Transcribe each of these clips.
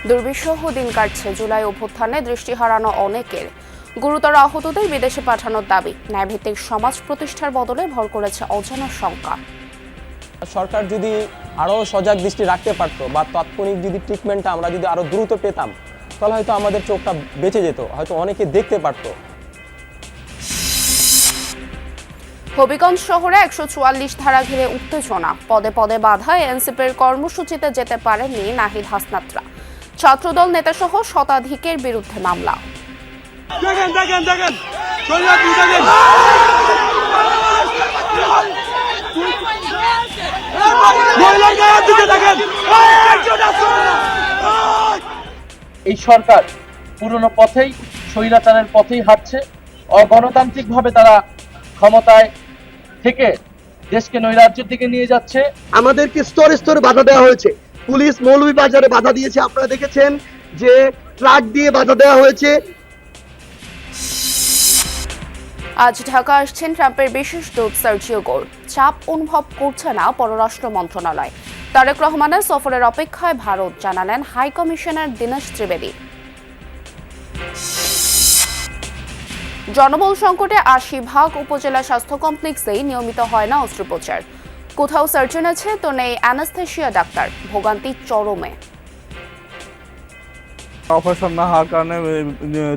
দুর্বিষহ দিন কাটছে। জুলাই অভ্যুত্থানে দৃষ্টি হারানো অনেকের। গুরুতর আহতদের বিদেশে পাঠানোর দাবি। ন্যায়ভিত্তিক সমাজ প্রতিষ্ঠার বদলে ভর করেছে অজানা শঙ্কা। সরকার যদি আরও সজাগ দৃষ্টি রাখতে পারতো বা তাৎক্ষণিক যদি ট্রিটমেন্টটা আমরা যদি আরও দ্রুত পেতাম, তাহলে হয়তো আমাদের চোখটা বেঁচে যেত, হয়তো অনেকে দেখতে পারতো। হবিগঞ্জ শহরে 144 ধারা ঘিরে উত্তেজনা। পদে পদে বাধায় এনসিপির কর্মসূচিতে যেতে পারেননি নাহিদ হাসনাতরা। ছাত্রদল নেতাসহ শতাধিকের বিরুদ্ধে মামলা। এই সরকার পুরনো পথেই, স্বৈরাচারের পথেই হাঁটছে। অগণতান্ত্রিকভাবে তারা ক্ষমতায় থেকে দেশকে নৈরাজ্যের দিকে নিয়ে যাচ্ছে। আমাদেরকে স্তরে স্তরে বাধা দেওয়া হয়েছে। পুলিশ মৌলভীবাজারে বাধা দিয়েছে, আপনারা দেখেছেন যে ট্রাক দিয়ে বাধা দেওয়া হয়েছে। আজ ঢাকা আসছেন ট্রাম্পের বিশেষ দূত সার্জিও গোর। চাপ অনুভব করছে না পররাষ্ট্র মন্ত্রণালয়। তারেক রহমানের সফরের অপেক্ষায় ভারত, জানালেন হাই কমিশনার দীনেশ ত্রিবেদী। জনবল সংকটে 80 উপজেলা স্বাস্থ্য কমপ্লেক্সেই নিয়মিত হয় না অস্ত্রোপচার। কোথাও সার্জন আছে তো নেই অ্যানাস্থেশিয়া ডাক্তার। ভোগান্তি চরমে। অপারেশন না হওয়ার কারণে,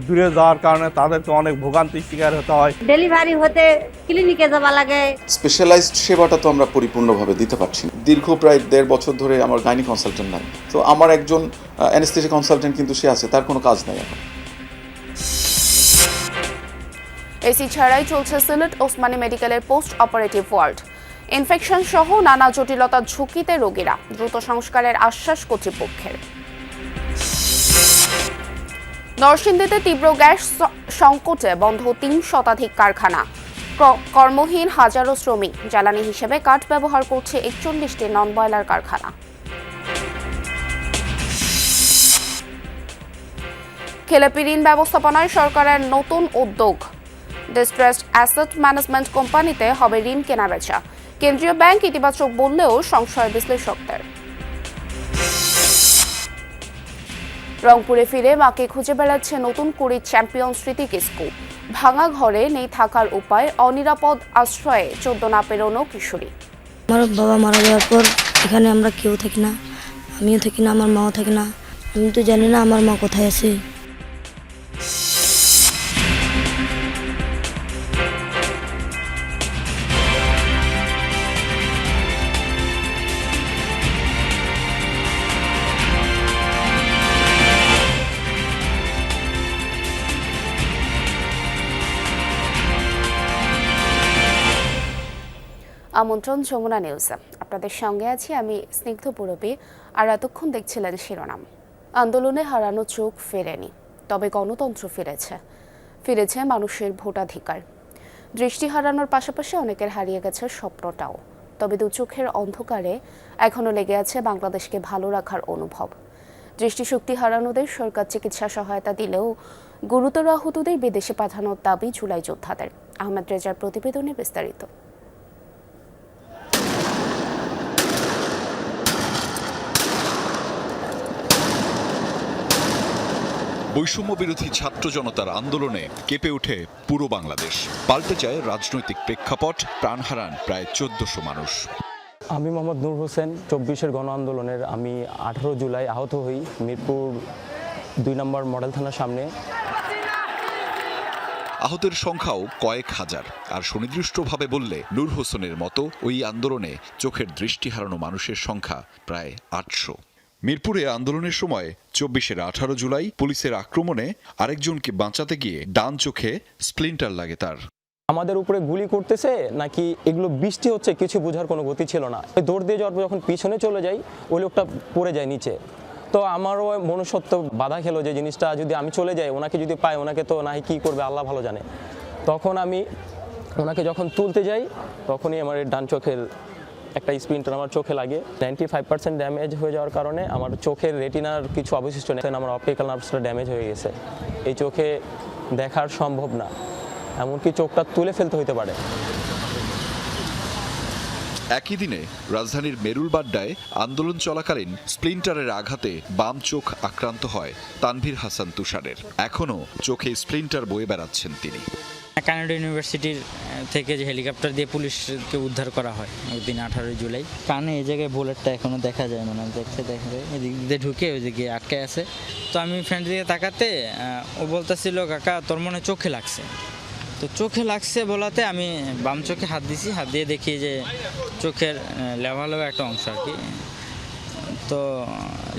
দূরে যাওয়ার কারণে তাদেরকে অনেক ভোগান্তির শিকার হতে হয়। ডেলিভারি হতে ক্লিনিকে যাওয়া লাগে। স্পেশালাইজড সেবাটা তো আমরা পরিপূর্ণভাবে দিতে পারছি না। দীর্ঘ প্রায় 1.5 বছর ধরে আমার গাইনি কনসালটেন্ট নাই। তো আমার একজন অ্যানেস্থেসিয়া কনসালটেন্ট কিন্তু সে আছে, তার কোনো কাজ নাই এখন। এসি ছাড়াই চলছে সিলেট ওসমানী মেডিকেলের পোস্ট অপারেটিভ ওয়ার্ড। ইনফেকশন সহ নানা জটিলতার ঝুঁকিতে রোগীরা। দ্রুত সংস্কারের আশ্বাস কর্তৃপক্ষের। নরসিংদীতে তীব্র গ্যাস সংকটে বন্ধ 3 শতাধিক কারখানা। কর্মহীন হাজারো শ্রমিক। জ্বালানি হিসেবে কাঠ ব্যবহার করছে 41টি নন বয়লার কারখানা। খেলাপি ঋণ ব্যবস্থাপনায় সরকারের নতুন উদ্যোগ। ডিস্ট্রেসড অ্যাসেট ম্যানেজমেন্ট কোম্পানিতে হবে ঋণ কেনাবেচা। কেন্দ্রীয় ব্যাংক ইতিবাচক বললেও সংশয় বিশ্লেষকদের। রংপুরে ফিরে মাকে খুঁজে বেড়াচ্ছে নতুন কুড়ির চ্যাম্পিয়ন স্মৃতি কিস্কু। ভাঙা ঘরে নেই থাকার উপায়, অনিরাপদ আশ্রয়ে 14 না পেরোনো কিশোরী। আমার বাবা মারা যাওয়ার পর এখানে আমরা কেউ থাকি না, আমিও থাকি না, আমার মাও থাকে না। আমি তো জানি না আমার মা কোথায় আছে। আমন্ত্রণ যমুনা নিউজে। আপনাদের সঙ্গে আছি আমি স্নিগ্ধ পুরবী। আর এতক্ষণ দেখছিলেন শিরোনাম। আন্দোলনে হারানো চোখ ফেরেনি, তবে গণতন্ত্র ফিরেছে মানুষের ভোটাধিকার। দৃষ্টি হারানোর পাশাপাশি অনেকের হারিয়ে গেছে স্বপ্নটাও। তবে দু চোখের অন্ধকারে এখনও লেগে আছে বাংলাদেশকে ভালো রাখার অনুভব। দৃষ্টিশক্তি হারানোদের সরকার চিকিৎসা সহায়তা দিলেও গুরুতর আহতদের বিদেশে পাঠানোর দাবি জুলাই যোদ্ধাদের। আহমেদ রেজার প্রতিবেদনে বিস্তারিত। বৈষম্য বিরোধী ছাত্র জনতার আন্দোলনে কেঁপে ওঠে পুরো বাংলাদেশ। পাল্টে যায় রাজনৈতিক প্রেক্ষাপট, প্রাণ হারান প্রায় 1400 মানুষ। আমি মোহাম্মদ নূর হোসেন। 24-এর গণ আন্দোলনের আমি 18 জুলাই আহত হই মিরপুর 2 নম্বর মডেল থানার সামনে। আহতের সংখ্যাও কয়েক হাজার। আর সুনির্দিষ্টভাবে বললে নূর হোসেনের মতো ওই আন্দোলনে চোখের দৃষ্টি হারানো মানুষের সংখ্যা প্রায় 800। মিরপুরে আন্দোলনের সময় 24-এর 18 জুলাই পুলিশের আক্রমণে আরেকজনকে বাঁচাতে গিয়ে ডান চোখে স্প্লিন্টার লাগে তার। আমাদের উপরে গুলি করতেছে নাকি এগুলো বৃষ্টি হচ্ছে কিছু বোঝার কোনো গতি ছিল না। দৌড় দিয়ে যাওয়ার পর যখন পিছনে চলে যাই, ওই লোকটা পড়ে যায় নিচে। তো আমারও মনুষ্যত্ব বাধা খেলো যে জিনিসটা যদি আমি চলে যাই, ওনাকে যদি পাই, ওনাকে তো না কি করবে আল্লাহ ভালো জানে। তখন আমি ওনাকে যখন তুলতে যাই, তখনই আমার ডান চোখের একটা স্প্লিন্টার আমার চোখে লাগে। 95% ড্যামেজ হয়ে যাওয়ার কারণে আমার চোখের রেটিনার কিছু অবশিষ্ট নেই। আমার অপটিক্যাল নার্ভসটা ড্যামেজ হয়ে গেছে। এই চোখে দেখার সম্ভব না, এমনকি চোখটা তুলে ফেলতে হতে পারে। একই দিনে রাজধানীর মেরুলবাড্ডায় আন্দোলন চলাকালীন স্প্লিন্টারের আঘাতে বাম চোখ আক্রান্ত হয় তানভীর হাসান তুষারের। এখনও চোখে স্প্লিন্টার বয়ে বেড়াচ্ছেন তিনি। কানাডা ইউনিভার্সিটির থেকে যে হেলিকপ্টার দিয়ে পুলিশকে উদ্ধার করা হয় ওই দিন 18 জুলাই। কানে এই জায়গায় বুলেটটা এখনো দেখা যায়, মানে দেখা যায় এদিক দিয়ে ঢুকে ওইদিকে আটকে আছে। তো আমি ফ্রেন্ড দিকে তাকাতে ও বলতেছিল, কাকা তোর মনে চোখে লাগছে। তো চোখে লাগছে বলাতে আমি বাম চোখে হাত দিছি, হাত দিয়ে দেখি যে চোখের লেভালেভা একটা অংশ আর কি। তো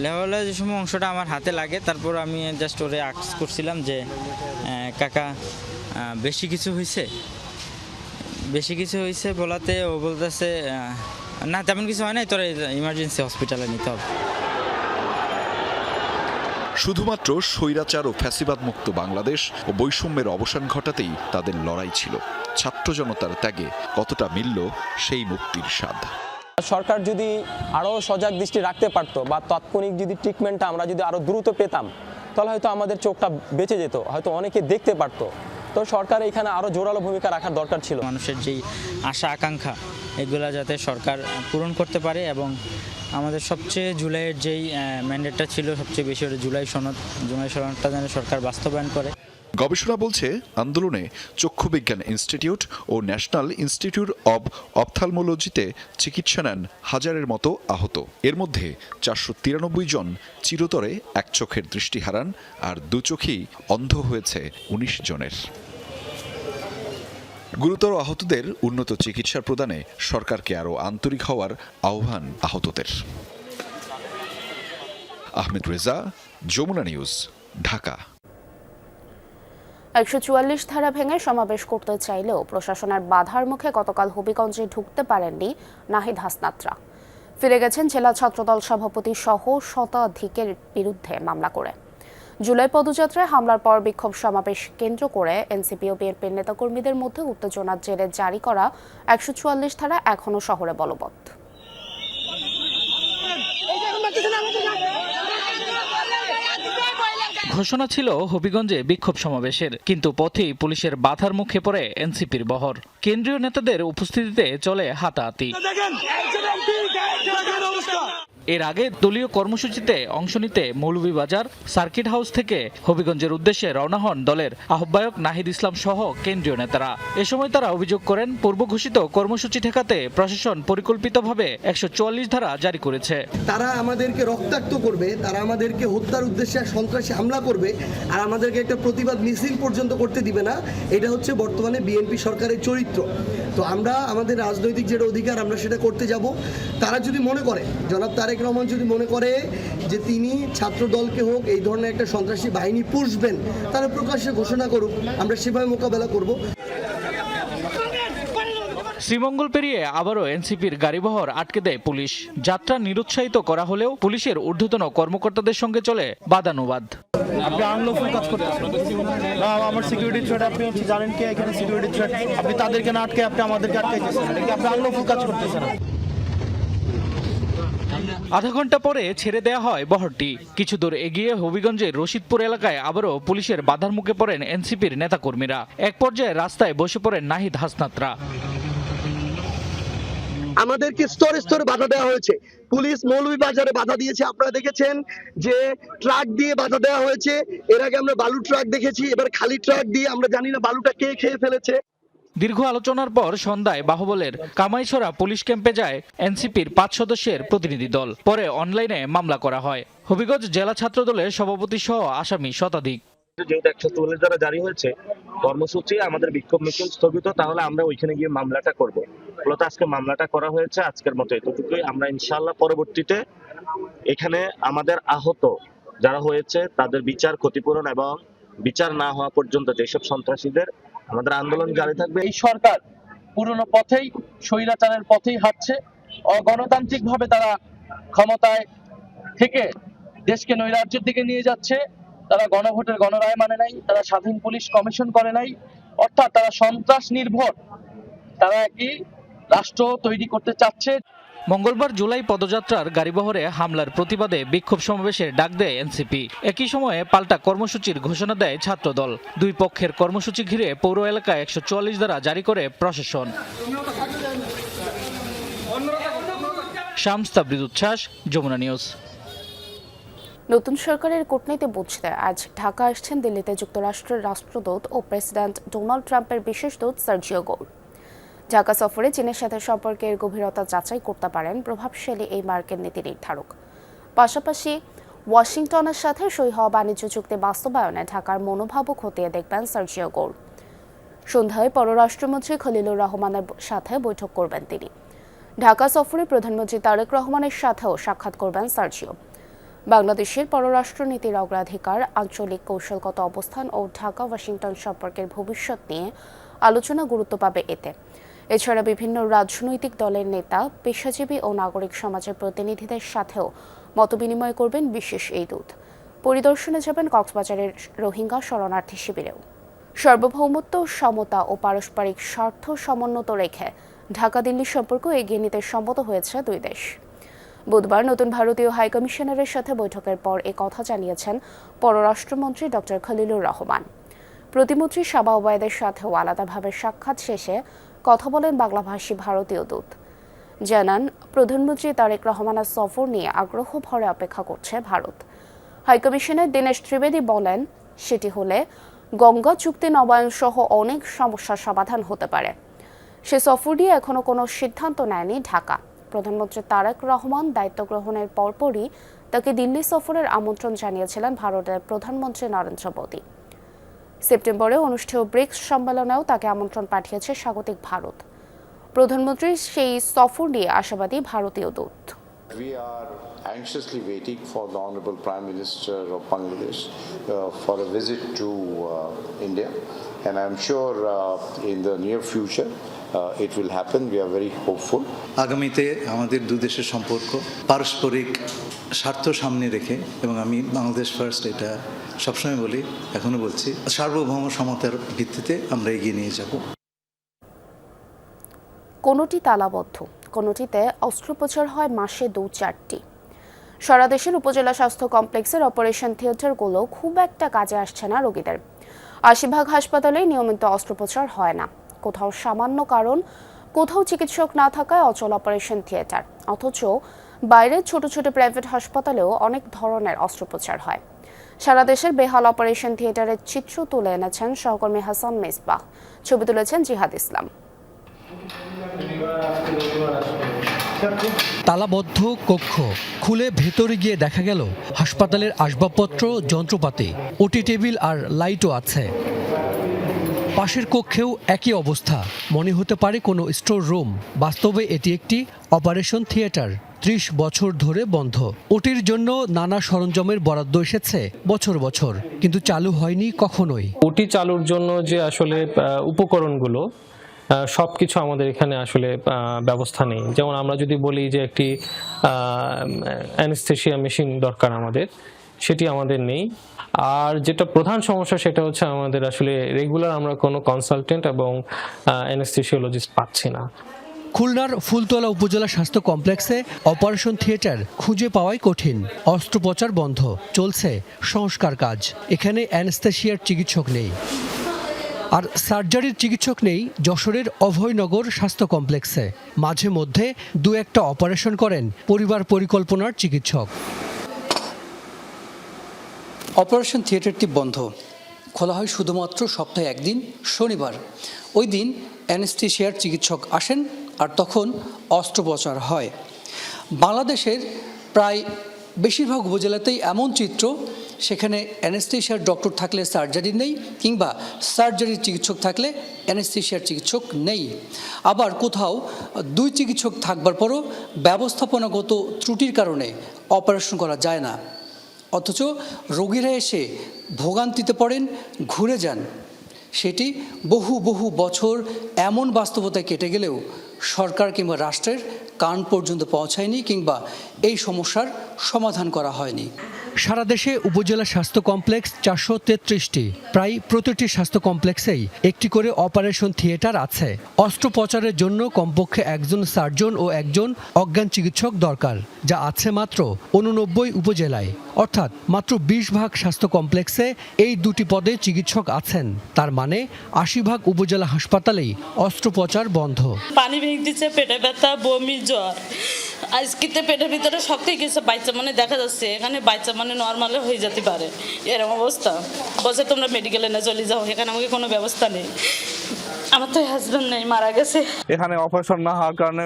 লেভালে যে সময় অংশটা আমার হাতে লাগে, তারপর আমি জাস্ট ওরে আক্স করছিলাম যে কাকা বেশি কিছু হয়েছে বলাতে ও বলতেছে না তেমন কিছু হয় নাই, তোরা ইমার্জেন্সি হসপিটালে নিতে হবে। শুধুমাত্র স্বৈরাচার ও ফ্যাসিবাদ মুক্ত বাংলাদেশ ও বৈষম্যের অবসান ঘটাতেই তাদের লড়াই ছিল। ছাত্র জনতার ত্যাগে কতটা মিলল সেই মুক্তির স্বাদ। সরকার যদি আরও সজাগ দৃষ্টি রাখতে পারতো বা তাৎক্ষণিক যদি ট্রিটমেন্টটা আমরা যদি আরও দ্রুত পেতাম, তাহলে হয়তো আমাদের চোখটা বেঁচে যেত, হয়তো অনেকে দেখতে পারতো। তো সরকার এখানে আরও জোরালো ভূমিকা রাখার দরকার ছিল। মানুষের যেই আশা আকাঙ্ক্ষা এগুলা যাতে সরকার পূরণ করতে পারে, এবং আমাদের সবচেয়ে জুলাইয়ের যেই ম্যান্ডেটটা ছিল সবচেয়ে বেশি ওটা জুলাই সনদটা যেন সরকার বাস্তবায়ন করে। গবেষণা বলছে আন্দোলনে চক্ষুবিজ্ঞান ইনস্টিটিউট ও ন্যাশনাল ইনস্টিটিউট অব অপথ্যালমোলজিতে চিকিৎসা নেন হাজারের মতো আহত। এর মধ্যে 493 জন চিরতরে এক চোখের দৃষ্টি হারান, আর দু চোখেই অন্ধ হয়েছে 19 জনের। গুরুতর আহতদের উন্নত চিকিৎসা প্রদানে সরকারকে আরও আন্তরিক হওয়ার আহ্বান আহতদের। আহমেদ রেজা, যমুনা নিউজ, ঢাকা। 144 ধারা ভেঙে সমাবেশ করতে চাইলেও প্রশাসনের বাধার মুখে গতকাল হবিগঞ্জে ঢুকতে পারেননি নাহিদ হাসনাতরা। ফিরে গেছেন জেলা ছাত্রদল সভাপতি সহ শতাধিকের বিরুদ্ধে মামলা করে। জুলাই পদযাত্রায় হামলার পর বিক্ষোভ সমাবেশ কেন্দ্র করে এনসিপি ও বিএনপির নেতাকর্মীদের মধ্যে উত্তেজনার জেরে জারি করা 144 ধারা এখনও শহরে বলবৎ। ঘোষণা ছিল হবিগঞ্জে বিক্ষোভ সমাবেশের, কিন্তু পথেই পুলিশের বাধার মুখে পড়ে এনসিপির বহর। কেন্দ্রীয় নেতাদের উপস্থিতিতে চলে হাতাহাতি। এর আগে দলীয় কর্মসূচিতে অংশ নিতে মৌলভীবাজার সার্কিট হাউস থেকে হবিগঞ্জের উদ্দেশ্যে রওনা হন দলের আহ্বায়ক নাহিদ ইসলাম সহ কেন্দ্রীয় নেতারা। এ সময় তারা অভিযোগ করেন, পূর্ব ঘোষিত কর্মসূচি ঠেকাতে প্রশাসন পরিকল্পিতভাবে 144 ধারা জারি করেছে। তারা আমাদেরকে রক্তাক্ত করবে, তারা আমাদেরকে হত্যার উদ্দেশ্যে সন্ত্রাসী হামলা করবে, আর আমাদেরকে একটা প্রতিবাদ মিছিল পর্যন্ত করতে দিবে না। এটা হচ্ছে বর্তমানে বিএনপি সরকারের চরিত্র। তো আমরা আমাদের রাজনৈতিক যেটা অধিকার আমরা সেটা করতে যাব। তারা যদি মনে করে, জনাব তারেক রহমান যদি মনে করে যে তিনি ছাত্র দলকে হোক এই ধরনের একটা সন্ত্রাসী বাহিনী পুষবেন, তাহলে প্রকাশ্যে ঘোষণা করুক, আমরা সেভাবে মোকাবেলা করব। শ্রীমঙ্গল পেরিয়ে আবারও এনসিপির গাড়িবহর আটকে দেয় পুলিশ। যাত্রা নিরুৎসাহিত করা হলেও পুলিশের ঊর্ধ্বতন কর্মকর্তাদের সঙ্গে চলে বাদানুবাদ। আপনি আনলফুল কাজ করতেছেন, আমার সিকিউরিটি থ্রেট, আপনি জানেন কি এখানে সিকিউরিটি থ্রেট, আপনি তাদেরকে না আটকে আপনি আমাদেরকে আটকাইতেছেন, আপনি আনলফুল কাজ করতেছেন। আধা ঘন্টা পরে ছেড়ে দেয়া হয় বহরটি। কিছু দূর এগিয়ে হবিগঞ্জের রশিদপুর এলাকায় আবারও পুলিশের বাধার মুখে পড়েন এনসিপির নেতাকর্মীরা। এক পর্যায়ে রাস্তায় বসে পড়েন নাহিদ হাসনাতরা। আমাদেরকে স্তরে স্তরে বাধা দেওয়া হয়েছে। পুলিশ মৌলভীবাজারে বাধা দিয়েছে, আপনারা দেখেছেন যে ট্রাক দিয়ে বাধা দেওয়া হয়েছে। এর আগে আমরা বালু ট্রাক দেখেছি, এবার খালি ট্রাক দিয়ে, আমরা জানি না বালুটা কে খেয়ে ফেলেছে। দীর্ঘ আলোচনার পর সন্ধ্যায় বাহুবলের কামাইছড়া পুলিশ ক্যাম্পে যায় এনসিপির 5 সদস্যের প্রতিনিধি দল। পরে অনলাইনে মামলা করা হয়। হবিগঞ্জ জেলা ছাত্রদলের সভাপতি সহ আসামি শতাধিক। যেহেতু 144 ধারা জারি হয়েছে, কর্মসূচি আমাদের বিক্ষোভ মিছিল স্থগিত, তাহলে আমরা ওইখানে গিয়ে মামলাটা করব। মূলত আজকে মামলাটা করা হয়েছে, আজকের মতো এতটুকুই। আমরা ইনশাআল্লাহ পরবর্তীতে এখানে আমাদের আহত যারা হয়েছে তাদের বিচার, ক্ষতিপূরণ এবং বিচার না হওয়া পর্যন্ত যেসব সন্ত্রাসীদের আমাদের আন্দোলন জারি থাকবে। এই সরকার পুরনো পথেই, স্বৈরাচারের পথেই হাঁটছে। অগণতান্ত্রিক ভাবে তারা ক্ষমতায় থেকে দেশকে নৈরাজ্যের দিকে নিয়ে যাচ্ছে। তারা গণভোটের গণরায় মানে নাই, তারা স্বাধীন পুলিশ কমিশন করে নাই, অর্থাৎ তারা সন্ত্রাস নির্ভর তারা একটি রাষ্ট্র তৈরি করতে চাচ্ছে। মঙ্গলবার জুলাই পদযাত্রার গাড়িবহরে হামলার প্রতিবাদে বিক্ষোভ সমাবেশের ডাক দেয় এনসিপি। একই সময়ে পাল্টা কর্মসূচির ঘোষণা দেয় ছাত্রদল। দুই পক্ষের কর্মসূচি ঘিরে পৌর এলাকায় 144 ধারা জারি করে প্রশাসন। শামস তাবরিজ উচ্ছ্বাস, যমুনা নিউজ। নতুন সরকারের কূটনীতি বুঝতে আজ ঢাকা আসছেন দিল্লিতে যুক্তরাষ্ট্রের রাষ্ট্রদূত ও প্রেসিডেন্ট ডোনাল্ড ট্রাম্পের বিশেষ দূত সার্জিও গোর। ঢাকা সফরে চীনের সাথে সম্পর্কের গভীরতা যাচাই করতে পারেন প্রভাবশালী এই মার্কিন নীতি নির্ধারক। পাশাপাশি ওয়াশিংটনের সাথে সই হওয়া বাণিজ্য চুক্তি বাস্তবায়নে ঢাকার মনোভাবও খতিয়ে দেখবেন সার্জিও গোর। সন্ধ্যায় পররাষ্ট্রমন্ত্রী খলিলুর রহমানের সাথে বৈঠক করবেন তিনি। ঢাকা সফরে প্রধানমন্ত্রী তারেক রহমানের সাথেও সাক্ষাৎ করবেন সার্জিও। বাংলাদেশের পররাষ্ট্রনীতির অগ্রাধিকার, আঞ্চলিক কৌশলগত অবস্থান ও ঢাকা ওয়াশিংটন সম্পর্কের ভবিষ্যৎ নিয়ে আলোচনা গুরুত্ব পাবে এতে। এছাড়া বিভিন্ন রাজনৈতিক দলের নেতা, পেশাজীবী ও নাগরিক সমাজের প্রতিনিধিদের সাথেও মতবিনিময় করবেন বিশেষ এই দূত। পরিদর্শনে যাবেন কক্সবাজারের রোহিঙ্গা শরণার্থী শিবিরেও। সার্বভৌমত্ব, সমতা ও পারস্পরিক স্বার্থ সমুন্নত রেখে ঢাকা দিল্লি সম্পর্ক এগিয়ে নিতে সম্মত হয়েছে দুই দেশ। বুধবার নতুন ভারতীয় হাইকমিশনারের সাথে বৈঠকের পর এ কথা জানিয়েছেন পররাষ্ট্রমন্ত্রী ডক্টর খলিলুর রহমান। প্রতিমন্ত্রী সাবা ওবায়দের সাথেও আলাদাভাবে সাক্ষাৎ শেষে কথা বলেন বাংলাভাষী ভারতীয় দূত। জানান, প্রধানমন্ত্রী তারেক রহমানের সফর নিয়ে আগ্রহ ভরে অপেক্ষা করছে ভারত। হাইকমিশনার দীনেশ ত্রিবেদী বলেন, সেটি হলে গঙ্গা চুক্তি নবায়ন সহ অনেক সমস্যার সমাধান হতে পারে। সে সফর নিয়ে এখনো কোনো সিদ্ধান্ত নেয়নি ঢাকা। প্রধানমন্ত্রী তারেক রহমান দায়িত্ব গ্রহণের পরপরই তাকে দিল্লি সফরের আমন্ত্রণ জানিয়েছিলেন ভারতের প্রধানমন্ত্রী নরেন্দ্র মোদী। সেপ্টেম্বরে অনুষ্ঠেয় ব্রিক্স সম্মেলনেও তাকে আমন্ত্রণ পাঠিয়েছে স্বাগতিক ভারত। প্রধানমন্ত্রীর সেই সফর নিয়ে আশাবাদী ভারতীয় দূত। We are anxiously waiting for the Honorable Prime Minister of Bangladesh for a visit to India, and I'm sure in the near future it will happen. We are very hopeful. আগামীতে আমাদের দুই দেশের সম্পর্ক পারস্পরিক স্বার্থ সামনে রেখে, এবং আমি বাংলাদেশ ফার্স্ট এটা সবসময় বলি, এখনো বলছি, সার্বভৌম সমতার ভিত্তিতে আমরা এগিয়ে নিয়ে যাব। কোনোটি তালাবদ্ধ, কোনোটিতে অস্ত্রোপচার হয় মাসে 2-4টি। সারা দেশের উপজেলা স্বাস্থ্য কমপ্লেক্সের অপারেশন থিয়েটারগুলো খুব একটা কাজে আসছে না রোগীদের। 80% হাসপাতালে নিয়মিত অস্ত্রোপচার হয় না। কোথাও সামান্য কারণ, কোথাও চিকিৎসক না থাকায় অচল অপারেশন থিয়েটার। অথচ বাইরে ছোট ছোট প্রাইভেট হাসপাতালেও অনেক ধরনের অস্ত্রোপচার হয়। সারা দেশের বেহাল অপারেশন থিয়েটারের চিত্র তুলে এনেছেন সহকর্মী হাসান মেসবাহ। ছবি তুলেছেন জিহাদ ইসলাম। তালাবদ্ধ কক্ষ খুলে ভেতরে গিয়ে দেখা গেল হাসপাতালের আসবাবপত্র, যন্ত্রপাতি, ওটি টেবিল আর লাইটও আছে। পাশের কক্ষেও একই অবস্থা, মনে হতে পারে কোনো স্টোর রুম। বাস্তবে এটি একটি অপারেশন থিয়েটার। 30 বছর ধরে বন্ধ। ওটির জন্য নানা সরঞ্জামের বরাদ্দ এসেছে বছর বছর, কিন্তু চালু হয়নি কখনোই। ওটি চালুর জন্য যে আসলে উপকরণগুলো সবকিছু আমাদের এখানে আসলে ব্যবস্থা নেই। যেমন আমরা যদি বলি যে একটি অ্যানেস্থেশিয়া মেশিন দরকার আমাদের, সেটি আমাদের নেই। আর যেটা প্রধান সমস্যা সেটা হচ্ছে আমাদের আসলে রেগুলার আমরা কোনো কনসালটেন্ট এবং অ্যানেস্থেশিওলজিস্ট পাচ্ছি না। খুলনার ফুলতলা উপজেলা স্বাস্থ্য কমপ্লেক্সে অপারেশন থিয়েটার খুঁজে পাওয়াই কঠিন। অস্ত্রোপচার বন্ধ, চলছে সংস্কার কাজ। এখানে অ্যানেস্থেশিয়ার চিকিৎসক নেই, আর সার্জারির চিকিৎসক নেই যশোরের অভয়নগর স্বাস্থ্য কমপ্লেক্সে। মাঝে মধ্যে 2-1টা অপারেশন করেন পরিবার পরিকল্পনার চিকিৎসক। অপারেশন থিয়েটারটি বন্ধ, খোলা হয় শুধুমাত্র সপ্তাহে একদিন, শনিবার। ওই দিন অ্যানেস্থেশিয়ার চিকিৎসক আসেন, আর তখন অস্ত্রোপচার হয়। বাংলাদেশের প্রায় বেশিরভাগ উপজেলাতেই এমন চিত্র, সেখানে অ্যানেস্থেশিয়ার ডক্টর থাকলে সার্জারি নেই, কিংবা সার্জারির চিকিৎসক থাকলে অ্যানেস্থেশিয়ার চিকিৎসক নেই। আবার কোথাও 2 চিকিৎসক থাকবার পরও ব্যবস্থাপনাগত ত্রুটির কারণে অপারেশন করা যায় না। অথচ রোগীরা এসে ভোগান্তিতে পড়েন, ঘুরে যান। সেটি বহু বহু বছর এমন বাস্তবতায় কেটে গেলেও সরকার কিংবা রাষ্ট্রের কান পর্যন্ত পৌঁছায়নি, কিংবা এই সমস্যার সমাধান করা হয়নি। সারা দেশে উপজেলা স্বাস্থ্য কমপ্লেক্স 433টি। প্রায় প্রতিটি স্বাস্থ্য কমপ্লেক্সেই একটি করে অপারেশন থিয়েটার আছে। অস্ত্রোপচারের জন্য কমপক্ষে একজন সার্জন ও একজন অজ্ঞান চিকিৎসক দরকার, যা আছে মাত্র 89 উপজেলায়। অর্থাৎ মাত্র 20 ভাগ স্বাস্থ্য কমপ্লেক্সে এই 2টি পদে চিকিৎসক আছেন। তার মানে 80 ভাগ উপজেলা হাসপাতালেই অস্ত্রোপচার বন্ধ। পানি ভেঙে দিচ্ছে, পেটে ব্যথা, বমি, জ্বর, আজকেতে পেটের ভিতরে শক্তি কিছু বাচ্চা মানে দেখা যাচ্ছে এখানে বাচ্চা মানে নর্মালে হয়ে যেতে পারে এরকম অবস্থা। বলছে তোমরা মেডিকেলে না চলে যাও, এখানে আমাকে কোনো ব্যবস্থা নেই। আমার তো হাজবেন্ড নেই, মারা গেছে। এখানে অপারেশন না হওয়ার কারণে,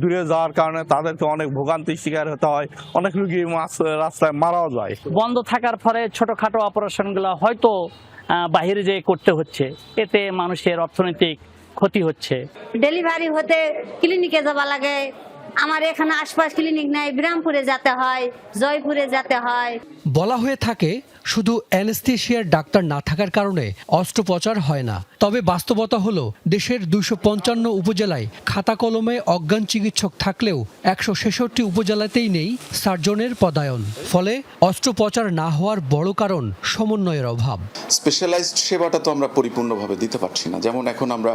দূরে যাওয়ার কারণে তাদেরকে অনেক ভোগান্তির শিকার হতে হয়, অনেক রুগী রাস্তায় মারাও যায়। বন্ধ থাকার ফলে ছোটখাটো অপারেশনগুলো হয়তো বাহিরে যেয়ে করতে হচ্ছে, এতে মানুষের অর্থনৈতিক ক্ষতি হচ্ছে। ডেলিভারি হতে ক্লিনিকে যাওয়া লাগে, আমার এখানে আশপাশ ক্লিনিক নাই, বিরামপুরে যেতে হয়, জয়পুরে যেতে হয়। বলা হয়ে থাকে শুধু অ্যানেস্থেশিয়ার ডাক্তার না থাকার কারণে অস্ত্রোপচার হয় না, তবে বাস্তবতা হলো দেশের 255 উপজেলায় খাতা কলমে অজ্ঞান চিকিৎসক থাকলেও 166 উপজেলাতেই নেই সার্জনের পদায়ন। ফলে অস্ত্রোপচার না হওয়ার বড় কারণ সমন্বয়ের অভাব। স্পেশালাইজড সেবাটা তো আমরা পরিপূর্ণভাবে দিতে পারছি না। যেমন এখন আমরা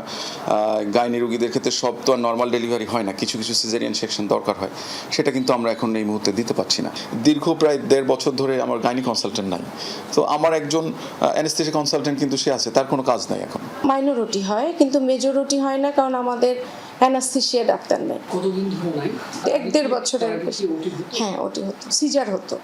গাইনি রোগীদের ক্ষেত্রে সব তো আর নর্মাল ডেলিভারি হয় না, কিছু কিছু সিজারিয়ান সেকশন দরকার হয়, সেটা কিন্তু আমরা এখন এই মুহূর্তে দিতে পারছি না। দীর্ঘ প্রায় 1.5 বছর ধরে আমার গাইনি কনসালটেন্ট নাই, তো আমার একজন অ্যানেস্থেসিয়া কনসালটেন্ট কিন্তু সে আছে, তার কোনো কাজ নাই এখন। মাইনরিটি হয় কিন্তু মেজরিটি হয় না, কারণ আমাদের অ্যানাস্থেসিয়া ডাক্তার নেই। কতদিন ধরে নাই? 1-1.5 বছরের বেশি। হ্যাঁ, ওটি হতো, সিজার হতো।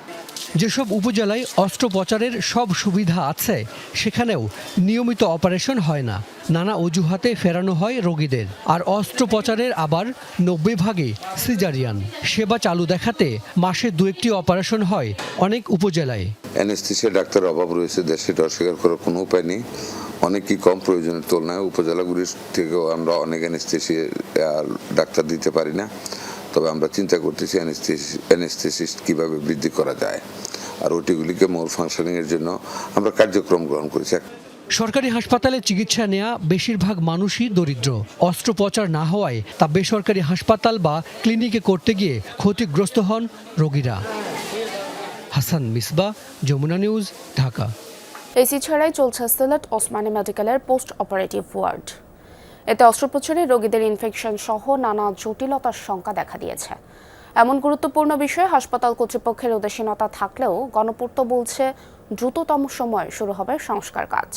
যেসব উপজেলায় অস্ত্রোপচারের সব সুবিধা আছে সেখানেও নিয়মিত অপারেশন হয় না, নানা অজুহাতে ফেরানো হয় রোগীদের। আর অস্ত্রোপচারের আবার 90 ভাগে সিজারিয়ান। সেবা চালু দেখাতে মাসে 2-1টি অপারেশন হয় অনেক উপজেলায়। অ্যানেস্থেসিয়া ডাক্তারের অভাব রয়েছে দেশে, এটা অস্বীকার করার কোনো উপায় নেই। অনেকই কম প্রয়োজনের তুলনায় উপজেলাগুলির থেকেও আমরা অনেক অ্যানেস্থেসিয়া ডাক্তার দিতে পারি না। তবে আমরা চিন্তা করতেছি অ্যানেস্থেসিস্ট কীভাবে বৃদ্ধি করা যায়, আর ওটিগুলিকে মোর ফাংশনিংয়ের জন্য আমরা কার্যক্রম গ্রহণ করেছি। সরকারি হাসপাতালে চিকিৎসা নেওয়া বেশিরভাগ মানুষই দরিদ্র। অস্ত্রোপচার না হওয়ায় তা বেসরকারি হাসপাতাল বা ক্লিনিকে করতে গিয়ে ক্ষতিগ্রস্ত হন রোগীরা। হাসান মিসবা, যমুনা নিউজ, ঢাকা। এসি ছাড়াই চলছে সিলেট ওসমানী মেডিকেলের পোস্ট অপারেটিভ ওয়ার্ড। এতে অস্ত্রোপচারে রোগীদের ইনফেকশন সহ নানা জটিলতার শঙ্কা দেখা দিয়েছে। এমন গুরুত্বপূর্ণ বিষয়ে হাসপাতাল কর্তৃপক্ষের উদাসীনতা থাকলেও গণপূর্ত বলছে দ্রুততম সময়ে শুরু হবে সংস্কার কাজ।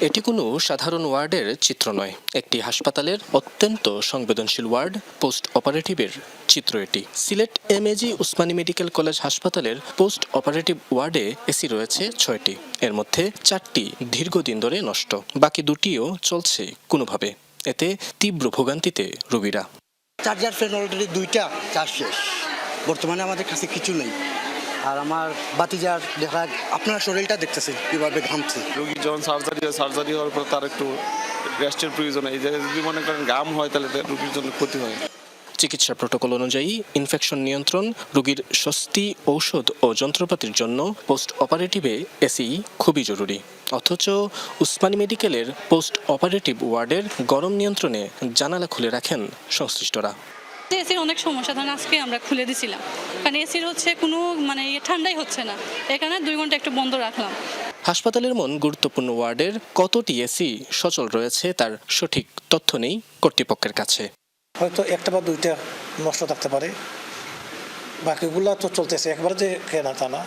এটি কোনো সাধারণ ওয়ার্ডের চিত্র নয়, একটি হাসপাতালের অত্যন্ত সংবেদনশীল ওয়ার্ড পোস্ট অপারেটিভের চিত্র এটি। Sylhet MAG Osmani medical college হাসপাতালের পোস্ট অপারেটিভ ওয়ার্ডে এসি রয়েছে 6টি, এর মধ্যে 4টি দীর্ঘদিন ধরে নষ্ট, বাকি 2টিও চলছে কোনোভাবে। এতে তীব্র ভোগান্তিতে রোগীরা। চার্জার ফ্যান অলরেডি 2টা চার্জ শেষ, বর্তমানে আমাদের কাছে কিছু নেই। আর আমার বাতিজার দেখা, আপনার শরীরটা দেখতেছেন কিভাবে ঘামছে। রোগী যখন সার্জারি হওয়ার পর তার একটু রেস্টের প্রয়োজন। এই যে যদি মনে করেন ঘাম হয় তাহলে রোগীর জন্য ক্ষতি হয়। চিকিৎসা প্রটোকল অনুযায়ী ইনফেকশন নিয়ন্ত্রণ, রোগীর স্বস্তি, ঔষধ ও যন্ত্রপাতির জন্য পোস্ট অপারেটিভে এসি খুবই জরুরি। অথচ ওসমানী মেডিকেলের পোস্ট অপারেটিভ ওয়ার্ডের গরম নিয়ন্ত্রণে জানালা খুলে রাখেন সংশ্লিষ্টরা। এসির অনেক সমস্যা, ধরেন আজকে আমরা খুলে দিছিলাম, কারণ এসির হচ্ছে কোনো ঠান্ডাই হচ্ছে না, এখানে 2 ঘন্টা একটু বন্ধ রাখলাম। হাসপাতালের মন গুরুত্বপূর্ণ ওয়ার্ডের কতটি এসি সচল রয়েছে তার সঠিক তথ্য নেই কর্তৃপক্ষের কাছে। হয়তো 1টা বা 2টা নষ্ট থাকতে পারে, বাকিগুলো তো চলতেছে, একবার যে কেনা তা না।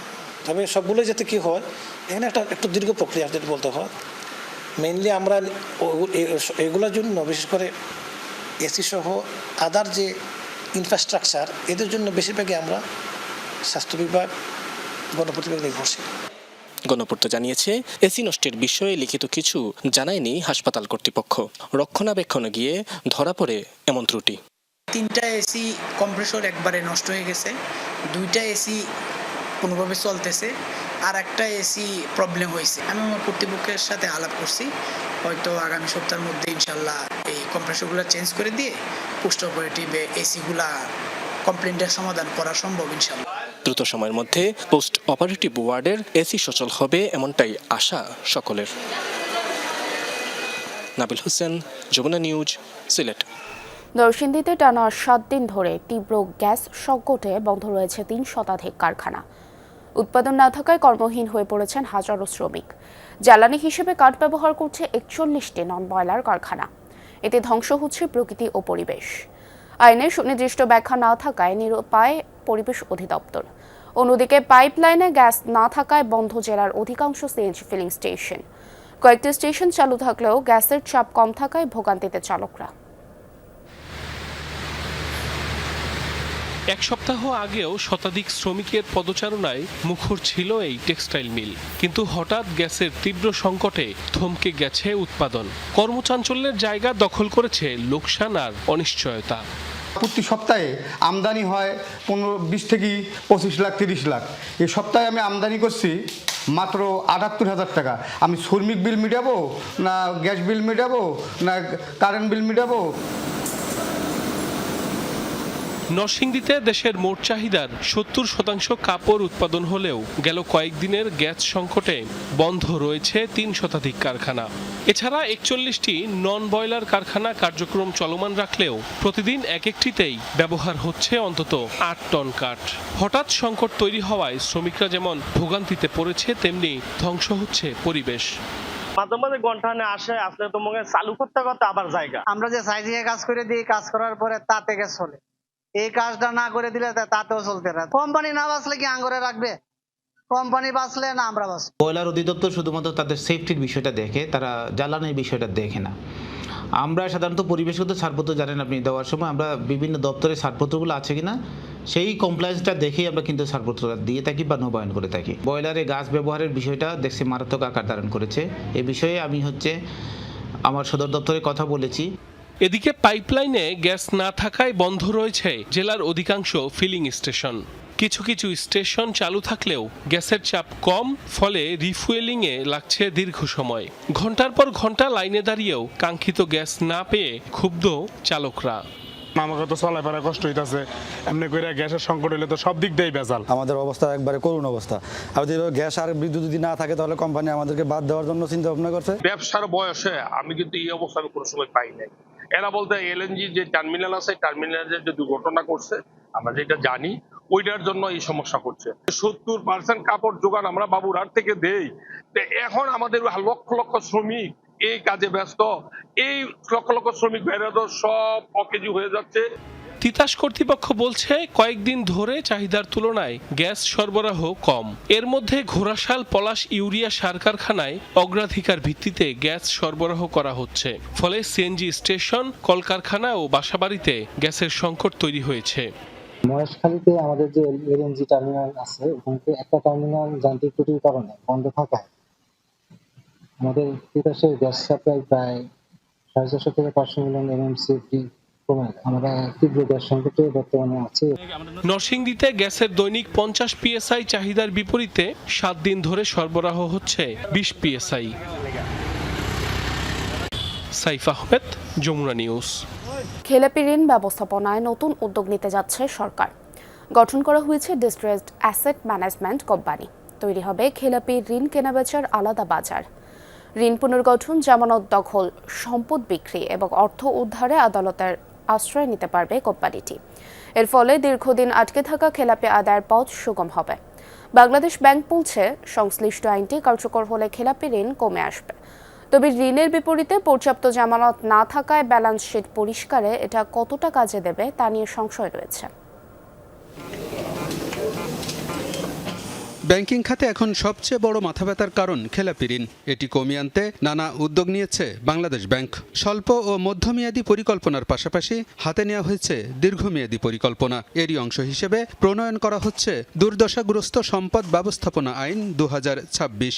তবে সবগুলো যাতে কি হয়, এখানে একটু দীর্ঘ প্রক্রিয়া যদি বলতে হয়। মেইনলি আমরা এগুলোর জন্য বিশেষ করে এসি সহ আদার যে ইনফ্রাস্ট্রাকচার, এদের জন্য বেশিরভাগই আমরা স্বাস্থ্য বিভাগ, গণপূর্ত বিভাগ নির্ভরশীল। গণপূর্ত জানিয়েছে এসি নষ্টের বিষয়ে লিখিত কিছু জানায়নি হাসপাতাল কর্তৃপক্ষ। রক্ষণাবেক্ষণে গিয়ে ধরা পড়ে এমন ত্রুটি। 3টা এসি কম্প্রেসর একবারে নষ্ট হয়ে গেছে, 2টা এসি কোনোভাবে চলতেছে, আর একটা এসি প্রবলেম হয়েছে। আমি আমার কর্তৃপক্ষের সাথে আলাপ করছি, হয়তো আগামী সপ্তাহের মধ্যে ইনশাল্লাহ এই কম্প্রেসরগুলো চেঞ্জ করে দিয়ে পোস্ট অপারেটিভে এসিগুলা কমপ্লেন্টের সমাধান করা সম্ভব ইনশাল্লাহ। দ্রুত সময়ের মধ্যে পোস্ট অপারেটিভ ওয়ার্ডের এসি সচল হবে এমনটাই আশা সকলের। নাবিল হোসেন, যমুনা নিউজ, সিলেট। নরসিংদীতে টানা 7 দিন ধরে তীব্র গ্যাস সংকটে বন্ধ রয়েছে 3 শতাধিক কারখানা। উৎপাদন না থাকায় কর্মহীন হয়ে পড়েছেন হাজারো শ্রমিক। জ্বালানি হিসেবে কাঠ ব্যবহার করছে 41টি নন বয়লার কারখানা। এতে ধ্বংস হচ্ছে প্রকৃতি ও পরিবেশ। আইনের সুনির্দিষ্ট ব্যাখ্যা না থাকায় নিরুপায় পরিবেশ অধিদপ্তর। অন্যদিকে পাইপলাইনে গ্যাস না থাকায় বন্ধ জেলার অধিকাংশ সিএনজি ফিলিং স্টেশন। কয়েকটি স্টেশন চালু থাকলেও গ্যাসের চাপ কম থাকায় ভোগান্তিতে চালকরা। এক সপ্তাহ আগেও শতাধিক শ্রমিকের পদচারণায় মুখর ছিল এই টেক্সটাইল মিল, কিন্তু হঠাৎ গ্যাসের তীব্র সংকটে থমকে গেছে উৎপাদন। কর্মচাঞ্চল্যের জায়গা দখল করেছে লোকসান আর অনিশ্চয়তা। প্রতি সপ্তাহে আমদানি হয় 20 থেকে 25 লাখ 30 লাখ। এই সপ্তাহে আমি আমদানি করছি মাত্র 78,000 টাকা। আমি শ্রমিক বিল মিটাবো না গ্যাস বিল মিটাবো না কারেন্ট বিল মিটাবো? নরসিংদীতে দেশের মোট চাহিদার 70% কাপড় উৎপাদন হলেও গেল কয়েকদিনের গ্যাস সংকটে বন্ধ রয়েছে 3 শতাধিক কারখানা। এছাড়া 41টি নন বয়লার কারখানা কার্যক্রম চলমান রাখলেও প্রতিদিন এক একটিতেই ব্যবহার হচ্ছে অন্তত 8 টন কাঠ। হঠাৎ সংকট তৈরি হওয়ায় শ্রমিকরা যেমন ভোগান্তিতে পড়েছে, তেমনি ধ্বংস হচ্ছে পরিবেশ। মাঝে মাঝে ঘন্টানে আসলে তো মনে চালু করতে করতে আবার জায়গা। আমরা যে সাইজে কাজ করে দিই, কাজ করার পরে তাতে গ্যাস চলে। এই কাজটা না করে দিলে তাতেও চলতে না। কোম্পানি না বাঁচলে কি আঙ্গুরে রাখবে? কোম্পানি বাঁচলে না আমরা বাঁচব। বয়লার অধিদপ্তর শুধুমাত্র তাদের সেফটির বিষয়টা দেখে, তারা জ্বালানির বিষয়টা দেখে না। আমরা সাধারণত পরিবেশগত ছাড়পত্র জানেন আপনি দেওয়ার সময় আমরা বিভিন্ন দপ্তরের ছাড়পত্রগুলো আছে কিনা সেই কমপ্লায়েন্সটা দেখেই আমরা কিন্তু ছাড়পত্রটা দিয়ে থাকি বা নবায়ন করে থাকি। বয়লারে গাছ ব্যবহারের বিষয়টা দেখছি মারাত্মক আকার ধারণ করেছে। এ বিষয়ে আমি আমার সদর দপ্তরে কথা বলেছি। এদিকে পাইপলাইনে গ্যাস না থাকায় বন্ধ রয়েছে জেলার অধিকাংশ ফিলিং স্টেশন। কিছু কিছু স্টেশন চালু থাকলেও গ্যাসের চাপ কম, ফলে রিফুয়েলিংয়ে লাগছে দীর্ঘ সময়। ঘন্টার পর ঘন্টা লাইনে দাঁড়িয়েও কাঙ্ক্ষিত গ্যাস না পেয়ে ক্ষুব্ধ চালকরা। আমাকে তো চলাফেরা কষ্ট হইতেছে, এমনি করে গ্যাসের সংকট হইলে তো সব দিক দিয়েই বেজাল। আমাদের অবস্থা একবারে করুণ অবস্থা। আর যদি গ্যাস আর বিদ্যুৎ যদি না থাকে তাহলে কোম্পানি আমাদেরকে বাদ দেওয়ার জন্য চিন্তা ভাবনা করছে। ব্যবসার বয়সে আমি কিন্তু এই অবস্থা আমি কোনো সময় পাই নাই। এরা বলতে এলএনজি যে টার্মিনাল আছে, টার্মিনালের যে দুর্ঘটনা করছে আমরা যেটা জানি, ওইটার জন্য এই সমস্যা করছে। 70% কাপড় যোগান আমরা বাবুরহাট থেকে দেই। এখন আমাদের লক্ষ লক্ষ শ্রমিক এই কাজে ব্যস্ত, এই লক্ষ লক্ষ শ্রমিক বাইরে তো সব অকেজু হয়ে যাচ্ছে। তিতাস কর্তৃপক্ষ বলছে কয়েকদিন ধরে চাহিদার তুলনায় গ্যাস সরবরাহ কম। এর মধ্যে ঘোড়াশাল পলাশ ইউরিয়া সার কারখানায় অগ্রাধিকার ভিত্তিতে গ্যাস সরবরাহ করা হচ্ছে। ফলে সিএনজি স্টেশন, কলকারখানা ও বাসাবাড়িতে গ্যাসের সংকট তৈরি হয়েছে। মহেশখালীতে আমাদের যে এলএনজি টার্মিনাল আছে, ওখানে একটা টার্মিনাল যান্ত্রিক ত্রুটির কারণে বন্ধ থাকায় আমাদের তিতাসের গ্যাস সাপ্লাই প্রায় 450 থেকে 500 মিলিয়ন এমএমসিএফডি কমে। আমরা তীব্র গ্যাস সংকটে বর্তমানে আছি। নরসিংদীতে গ্যাসের দৈনিক 50 পিএসআই চাহিদার বিপরীতে 7 দিন ধরে সরবরাহ হচ্ছে 20 পিএসআই। সাইফ আহমেদ, যমুনা নিউজ। খেলাপি ঋণ ব্যবস্থাপনায় নতুন উদ্যোগ নিতে যাচ্ছে সরকার। গঠন করা হয়েছে ডিস্ট্রেসড অ্যাসেট ম্যানেজমেন্ট কোম্পানি। তৈরি হবে খেলাপি ঋণ কেনাবেচার আলাদা বাজার। ঋণ পুনর্গঠন, জামানত দখল, সম্পদ বিক্রি এবং অর্থ উদ্ধারে আদালতের আশ্রয় নিতে পারবে কোম্পানিটি। এর ফলে দীর্ঘদিন আটকে থাকা খেলাপি আদায়ের পথ সুগম হবে। বাংলাদেশ ব্যাংক বলছে সংশ্লিষ্ট আইনটি কার্যকর হলে খেলাপি ঋণ কমে আসবে। তবে ঋণের বিপরীতে পর্যাপ্ত জামানত না থাকায় ব্যালেন্স শিট পরিষ্কারে এটা কতটা কাজে দেবে তা নিয়ে সংশয় রয়েছে। ব্যাংকিং খাতে এখন সবচেয়ে বড় মাথাব্যথার কারণ খেলাপি ঋণ। এটি কমিয়ে আনতে নানা উদ্যোগ নিয়েছে বাংলাদেশ ব্যাংক। স্বল্প ও মধ্যমেয়াদী পরিকল্পনার পাশাপাশি হাতে নেওয়া হয়েছে দীর্ঘমেয়াদী পরিকল্পনা। এরই অংশ হিসেবে প্রণয়ন করা হচ্ছে দুর্দশাগ্রস্ত সম্পদ ব্যবস্থাপনা আইন 2026।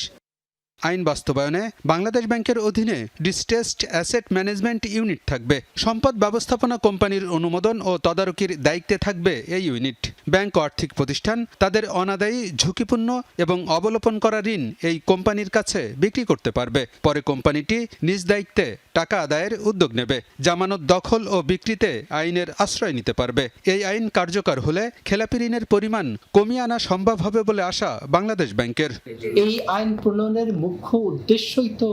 আইন বাস্তবায়নে বাংলাদেশ ব্যাংকের অধীনে ডিস্ট্রেসড অ্যাসেট ম্যানেজমেন্ট ইউনিট থাকবে। সম্পদ ব্যবস্থাপনা কোম্পানির অনুমোদন ও তদারকির দায়িত্বে থাকবে এই ইউনিট। ব্যাংক ও আর্থিক প্রতিষ্ঠান তাদের অনাদায়ী, ঝুঁকিপূর্ণ এবং অবলোপন করা ঋণ এই কোম্পানির কাছে বিক্রি করতে পারবে। পরে কোম্পানিটি নিজ দায়িত্বে টাকা আদায়ের উদ্যোগ নেবে। জামানত দখল ও বিক্রিতে আইনের আশ্রয় নিতে পারবে। এই আইন কার্যকর হলে খেলাপি ঋণের পরিমাণ কমিয়ে আনা সম্ভব হবে বলে আশা বাংলাদেশ ব্যাংকের। এই আইন প্রণয়নের মুখ্য উদ্দেশ্যই তো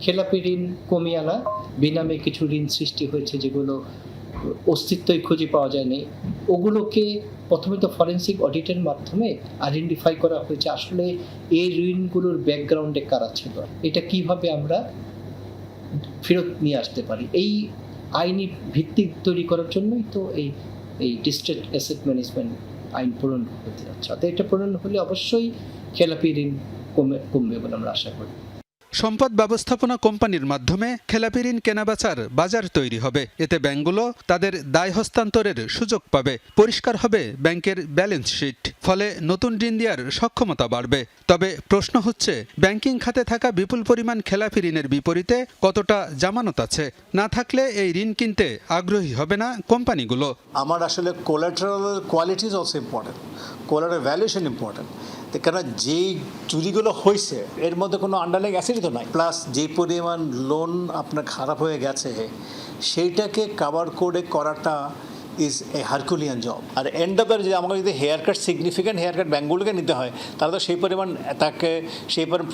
খেলাপি ঋণ কমিয়ে আনা। বিনামে কিছু ঋণ সৃষ্টি হয়েছে যেগুলো অস্তিত্বই খুঁজে পাওয়া যায়নি, ওগুলোকে প্রথমে তো ফরেন্সিক অডিটের মাধ্যমে আইডেন্টিফাই করা হয়েছে আসলে এই ঋণগুলোর ব্যাকগ্রাউন্ডে কারা ছিল, এটা কিভাবে আমরা ফেরত নিয়ে আসতে পারি। এই আইনি ভিত্তি তৈরি করার জন্যই তো এই ডিস্ট্রেসড অ্যাসেট ম্যানেজমেন্ট আইন প্রণয়ন হতে যাচ্ছে। এটা প্রণয়ন হলে অবশ্যই খেলাপি ঋণ কমবে বলে আমরা আশা করি। সম্পদ ব্যবস্থাপনা কোম্পানির মাধ্যমে খেলাপি ঋণ কেনাবেচার বাজার তৈরি হবে। এতে ব্যাংকগুলো তাদের দায় হস্তান্তরের সুযোগ পাবে, পরিষ্কার হবে ব্যাংকের ব্যালেন্স শিট, ফলে নতুন ঋণ দেওয়ার সক্ষমতা বাড়বে। তবে প্রশ্ন হচ্ছে, ব্যাংকিং খাতে থাকা বিপুল পরিমাণ খেলাপি ঋণের বিপরীতে কতটা জামানত আছে? না থাকলে এই ঋণ কিনতে আগ্রহী হবে না কোম্পানিগুলো। আমার আসলে collateral quality is also important, collateral valuation important. কেন যেই চুরিগুলো হয়েছে এর মধ্যে কোনো আন্ডারলাইং অ্যাসেটই তো নাই, প্লাস যে পরিমাণ লোন আপনার খারাপ হয়ে গেছে সেইটাকে কভার করে করাটা ইজ এ হারকুলিয়ান জব। আর এন্ড অফ যে আমাকে যদি haircut significant haircut ব্যাঙ্কগুলোকে নিতে হয়, তাহলে তো সেই পরিমাণ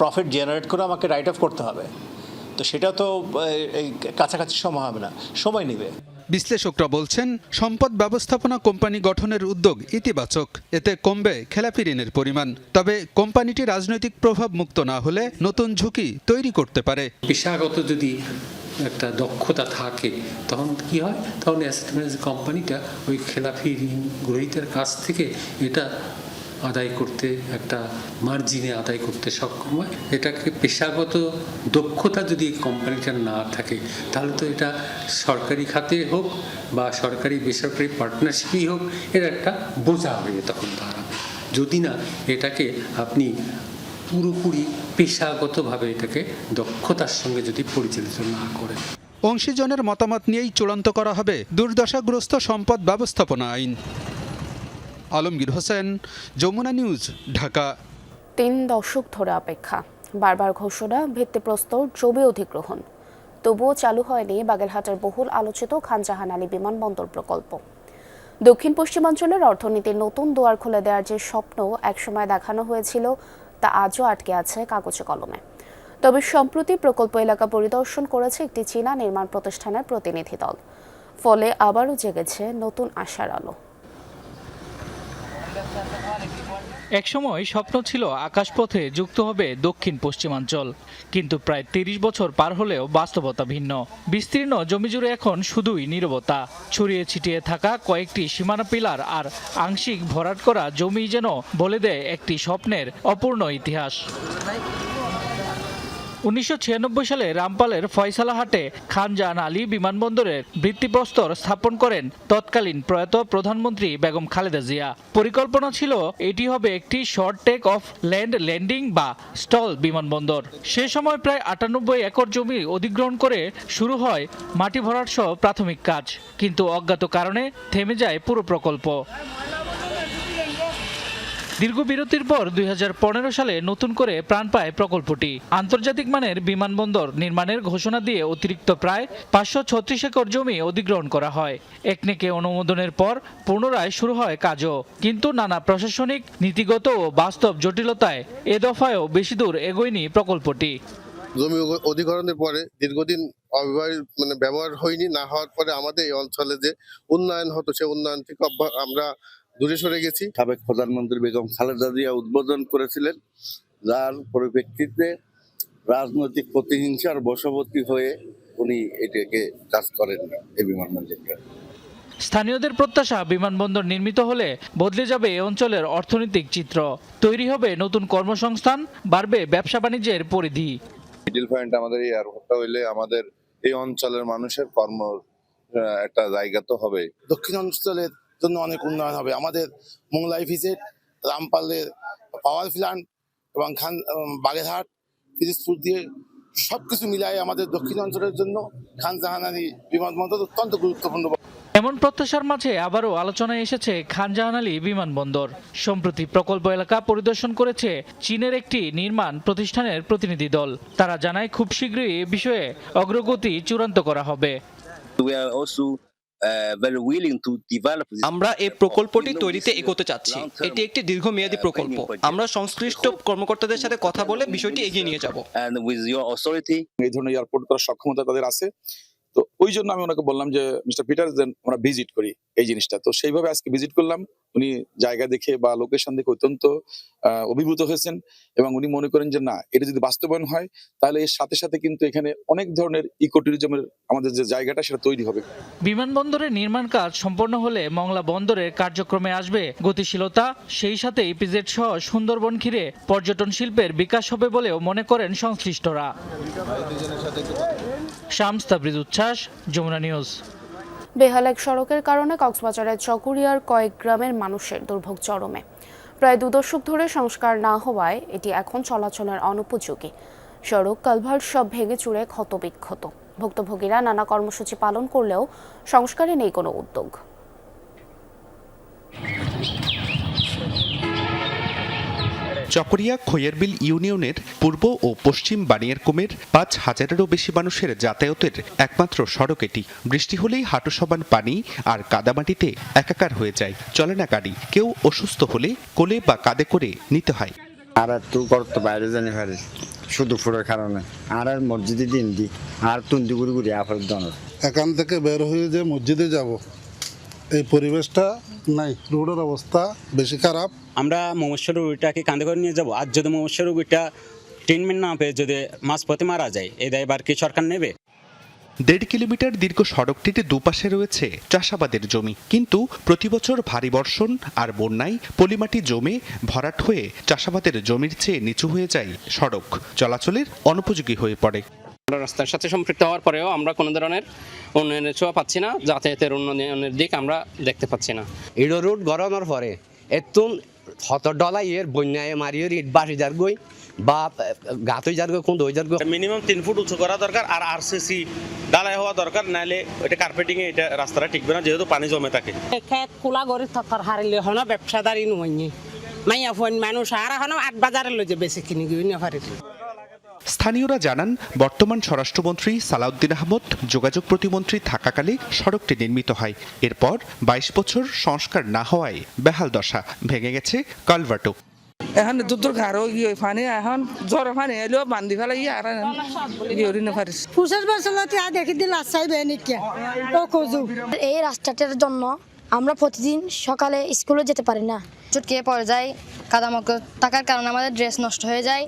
প্রফিট জেনারেট করে আমাকে রাইট অফ করতে হবে। তো সেটা তো এই কাছাকাছি সময় হবে না, সময় নেবে। বিশ্লেষকরা বলছেন, সম্পদ ব্যবস্থাপনা কোম্পানি গঠনের উদ্যোগ ইতিবাচক। এতে কমবে খেলাপি ঋণের পরিমাণ। তবে কোম্পানিটি রাজনৈতিক প্রভাব মুক্ত না হলে নতুন ঝুঁকি তৈরি করতে পারে। পেশাগত যদি একটা দক্ষতা থাকে তখন কি হয়, তখন অ্যাসেট ম্যানেজমেন্ট কোম্পানিটা ওই খেলাপি ঋণ গ্রহীতার কাছ থেকে এটা আদায় করতে, একটা মার্জিনে আদায় করতে সক্ষম হয়। এটাকে পেশাগত দক্ষতা যদি কোম্পানিটার না থাকে, তাহলে তো এটা সরকারি খাতে হোক বা সরকারি বেসরকারি পার্টনারশিপই হোক, এর একটা বোঝা হয়ে তখন দাঁড়াবে। যদি না এটাকে আপনি পুরোপুরি পেশাগতভাবে এটাকে দক্ষতার সঙ্গে যদি পরিচালিত না করেন। অংশীজনের মতামত নিয়েই চূড়ান্ত করা হবে দুর্দশাগ্রস্ত সম্পদ ব্যবস্থাপনা আইন। আলমগীর হোসেন, যমুনা নিউজ, ঢাকা। 3 দশক ধরে অপেক্ষা, বারবার ঘোষণা, ভিত্তিপ্রস্তর জমি অধিগ্রহণ, তবুও চালু হয়নি বাগেরহাটের বহুল আলোচিত খান জাহান আলী বিমানবন্দর প্রকল্প। দক্ষিণ পশ্চিমাঞ্চলের অর্থনীতির নতুন দুয়ার খুলে দেওয়ার যে স্বপ্ন একসময় দেখানো হয়েছিল, তা আজও আটকে আছে কাগজে কলমে। তবে সম্প্রতি প্রকল্প এলাকা পরিদর্শন করেছে একটি চীনা নির্মাণ প্রতিষ্ঠানের প্রতিনিধি দল, ফলে আবারও জেগেছে নতুন আশার আলো। একসময় স্বপ্ন ছিল আকাশপথে যুক্ত হবে দক্ষিণ পশ্চিমাঞ্চল, কিন্তু প্রায় 30 বছর পার হলেও বাস্তবতা ভিন্ন। বিস্তীর্ণ জমি জুড়ে এখন শুধুই নীরবতা। ছড়িয়ে ছিটিয়ে থাকা কয়েকটি সীমানা পিলার আর আংশিক ভরাট করা জমি যেন বলে দেয় একটি স্বপ্নের অপূর্ণ ইতিহাস। 1996 সালে রামপালের ফয়সালাহাটে খান জাহান আলী বিমানবন্দরের ভিত্তিপ্রস্তর স্থাপন করেন তৎকালীন প্রয়াত প্রধানমন্ত্রী বেগম খালেদা জিয়া। পরিকল্পনা ছিল এটি হবে একটি short take off land landing বা স্টল বিমানবন্দর। সে সময় প্রায় 98 একর জমি অধিগ্রহণ করে শুরু হয় মাটি ভরাট সহ প্রাথমিক কাজ, কিন্তু অজ্ঞাত কারণে থেমে যায় পুরো প্রকল্প। দীর্ঘ বিরতির পর 2015 সালে নতুন করে প্রাণ পায় প্রকল্পটি। আন্তর্জাতিক মানের বিমানবন্দর নির্মাণের ঘোষণা দিয়ে অতিরিক্ত প্রায় 536 একর জমি অধিগ্রহণ করা হয়। একনেকে অনুমোদনের পর পুনরায় শুরু হয় কাজও, কিন্তু নানা প্রশাসনিক, নীতিগত ও বাস্তব জটিলতায় এ দফায়ও বেশি দূর এগোয়নি প্রকল্পটি। জমি অধিগ্রহণের পরে দীর্ঘদিন ব্যবহার হয়নি, না হওয়ার পরে আমাদের এই অঞ্চলে যে উন্নয়ন হতো সে উন্নয়ন থেকে আমরা দূরে সরে গেছি। সাবেক প্রধানমন্ত্রী বেগম খালেদা জিয়া উদ্বোধন করেছিলেন, যার পরিপ্রেক্ষিতে রাজনৈতিক প্রতিহিংসার বশবর্তী হয়ে উনি এটাকে কাজ করেন না এই বিমানবন্দরটা। স্থানীয়দের প্রত্যাশা, বিমানবন্দর নির্মিত হলে বদলে যাবে এই অঞ্চলের অর্থনৈতিক চিত্র, তৈরি হবে নতুন কর্মসংস্থান, বাড়বে ব্যবসা বাণিজ্যের পরিধি। মিডল পয়েন্ট আমাদের এই এয়ারপোর্টটা হইলে আমাদের এই অঞ্চলের মানুষের কর্ম একটা জায়গা তো হবে। দক্ষিণ অঞ্চলের জন্য অনেক উন্নয়ন হবে। আমাদের মোংলা ইপিজেড, রামপালের পাওয়ার প্ল্যান্ট এবং বাগেরহাট, পিরোজপুর দিয়ে সবকিছু মিলাই আমাদের দক্ষিণ অঞ্চলের জন্য খান জাহান আলী বিমানবন্দর অত্যন্ত গুরুত্বপূর্ণ। এমন প্রত্যাশার মাঝে আবারও আলোচনায় এসেছে খান জাহান আলী বিমানবন্দর। সম্প্রতি প্রকল্প এলাকা পরিদর্শন করেছে চীনের একটি নির্মাণ প্রতিষ্ঠানের প্রতিনিধি দল। তারা জানায় খুব শীঘ্রই এ বিষয়ে অগ্রগতি চূড়ান্ত করা হবে। আমরা এই প্রকল্পটি তৈরিতে এগোতে চাচ্ছি। এটি একটি দীর্ঘমেয়াদী প্রকল্প। আমরা সংশ্লিষ্ট কর্মকর্তাদের সাথে কথা বলে বিষয়টি এগিয়ে নিয়ে যাব। এই ধরনের এয়ারপোর্ট করার সক্ষমতা তাদের আছে, তো ওই জন্য আমি ওনাকে বললাম যে মিস্টার পিটার দেন আমরা ভিজিট করি এই জিনিসটা। তো সেইভাবে আজকে ভিজিট করলাম। উনি জায়গা দেখে বা লোকেশন দেখে অত্যন্ত অভিভূত হয়েছেন এবং উনি মনে করেন যে না, এটা যদি বাস্তবায়ন হয় তাহলে এর সাথে সাথে কিন্তু এখানে অনেক ধরনের ইকো ট্যুরিজমের আমাদের যে জায়গাটা সেটা তৈরি হবে। বিমানবন্দরের নির্মাণ কাজ সম্পন্ন হলে মংলা বন্দরের কার্যক্রমে আসবে গতিশীলতা, সেই সাথে ইপিজেড সহ সুন্দরবন ঘিরে পর্যটন শিল্পের বিকাশ হবে বলেও মনে করেন সংশ্লিষ্টরা। শামস তাবরিজ উচ্ছ্বাস, যমুনা নিউজ। বেহাল এক সড়কের কারণে কক্সবাজারের চকুরিয়ার কয়েক গ্রামের মানুষের দুর্ভোগ চরমে। প্রায় 2 দশক ধরে সংস্কার না হওয়ায় এটি এখন চলাচলের অনুপযোগী। সড়ক কালভার্ট সব ভেঙে চুরে ক্ষতবিক্ষত। ভুক্তভোগীরা নানা কর্মসূচি পালন করলেও সংস্কারে নেই কোনো উদ্যোগ। চকরিয়া খৈয়ারবিল ইউনিয়নের পূর্ব ও পশ্চিম বানিয়ারকুমের 5,000-এরও বেশি মানুষের যাতায়াতের একমাত্র সড়ক এটি। বৃষ্টি হলেই হাঁটু সমান পানি আর কাদামাটিতে একাকার হয়ে যায়, চলে না গাড়ি। কেউ অসুস্থ হলে কোলে বা কাঁধে করে নিতে হয়। আর একটু করতে বাইরে জানি পারি শুধু ফুরের কারণে আর মসজিদে দিন দি আর তুন্দি ঘুরি ঘুরি আফর দনের এখান থেকে বের হয়ে যে মসজিদে যাব এই পরিবেশটা নাই, রোডের অবস্থা বেশি খারাপ। আমরা মমস্য রোগীটাকে কাঁধে করে নিয়ে যাব, আর যদি মমস্য রোগীটা ট্রিটমেন্ট না পেয়ে যদি মাঝপথে মারা যায়, এই দায়ভার কি সরকার নেবে? 1.5 কিলোমিটার দীর্ঘ সড়কটিতে দুপাশে রয়েছে চাষাবাদের জমি, কিন্তু প্রতি বছর ভারী বর্ষণ আর বন্যায় পলিমাটি জমে ভরাট হয়ে চাষাবাদের জমির চেয়ে নিচু হয়ে যায় সড়ক, চলাচলের অনুপযোগী হয়ে পড়ে। রাস্তার সাথে সম্পৃক্ত হওয়ার পরেও আমরা কোনো ধরনের উন্নয়নের ছোঁয়া পাচ্ছি না, যাতায়াতের উন্নয়নের দিক আমরা দেখতে পাচ্ছি না। ইডো রোড গড়ানোর পরে এতুন $100 এর বন্যায় মারিয়ে ইট বাসি যার গই বা গাতই যার গই কোন দই যার গই মিনিমাম 3 ফুট উঁচু করা দরকার আর আরসিসি ঢালাই হওয়া দরকার, নাইলে এটা কার্পেটিং এ এটা রাস্তাটা ঠিকবে না, যেহেতু পানি জমে থাকে। খেত কুলা গরি তথর হারিলে হন ব্যবসাদারি নয় মাইয়া ফোন মানুষ আর হন 8 বাজারে লই যে বেশি কিনি গই না পারে। স্থানীয়রা জানান, বর্তমান স্বরাষ্ট্রমন্ত্রী সালাউদ্দিন আহমদ যোগাযোগ প্রতিমন্ত্রী থাকাকালে সড়কটি নির্মিত হয়। এরপর 22 বছর সংস্কার না হওয়ায় বেহাল দশা, ভেঙে গেছে কালভার্টও। এখন দুধর ঘাড়ও গিয়ে পানি এখন জ্বর পানি এলেও বান্ধি ফেলাই আর পারিস 25 বছর দেখি দিন রাস্তায় বেনিকে ও খোঁজু। এই রাস্তাটার জন্য আমরা প্রতিদিন সকালে স্কুলে যেতে পারি না, চুটকে পড়ে যাই, কাদামাকড় থাকার কারণে আমাদের ড্রেস নষ্ট হয়ে যায়।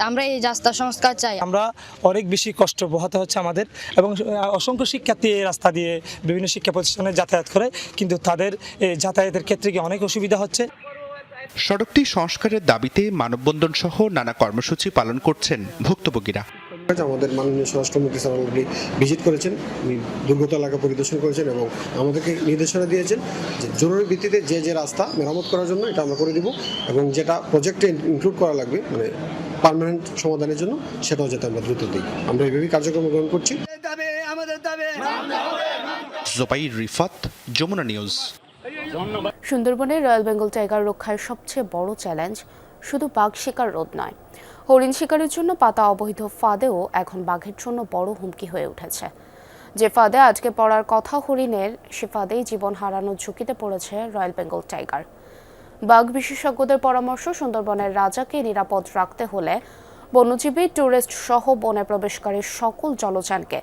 আমরা এই রাস্তা সংস্কার চাই। আমরা অনেক বেশি কষ্ট পোহাতে হচ্ছে আমাদের, এবং অসংখ্য শিক্ষার্থী এই রাস্তা দিয়ে বিভিন্ন শিক্ষা প্রতিষ্ঠানে যাতায়াত করে, কিন্তু তাদের যাতায়াতের ক্ষেত্রে গিয়ে অনেক অসুবিধা হচ্ছে। সড়কটি সংস্কারের দাবিতে মানববন্ধন সহ নানা কর্মসূচি পালন করছেন ভুক্তভোগীরা। আমাদের মাননীয় স্বরাষ্ট্রমন্ত্রী স্যার অলরেডি ভিজিট করেছেন, দুর্গত এলাকা পরিদর্শন করেছেন এবং আমাদেরকে নির্দেশনা দিয়েছেন যে জরুরি ভিত্তিতে যে যে রাস্তা মেরামত করার জন্য এটা আমরা করে দিব, এবং যেটা প্রজেক্টে ইনক্লুড করা লাগবে মানে পার্মানেন্ট সমাধানের জন্য সেটাও যাতে আমরা দ্রুত দিই। আমরা এইভাবেই কার্যক্রম গ্রহণ করছি। জোবাইর রিফাত, যমুনা নিউজ। সুন্দরবনের রয়্যাল বেঙ্গল টাইগার রক্ষায় সবচেয়ে বড় চ্যালেঞ্জ শুধু বাঘ শিকার রোধ নয়, হরিণ শিকারের জন্য পাতা অবৈধ ফাঁদেও এখন বাঘের জন্য বড় হুমকি হয়ে উঠেছে। যে ফাঁদে আজকে পড়ার কথা হরিণের, সে ফাঁদেই জীবন হারানোর ঝুঁকিতে পড়েছে রয়্যাল বেঙ্গল টাইগার। বাঘ বিশেষজ্ঞদের পরামর্শ, সুন্দরবনের রাজাকে নিরাপদ রাখতে হলে বন্যজীবী, ট্যুরিস্ট সহ বনে প্রবেশকারী সকল জলযানকে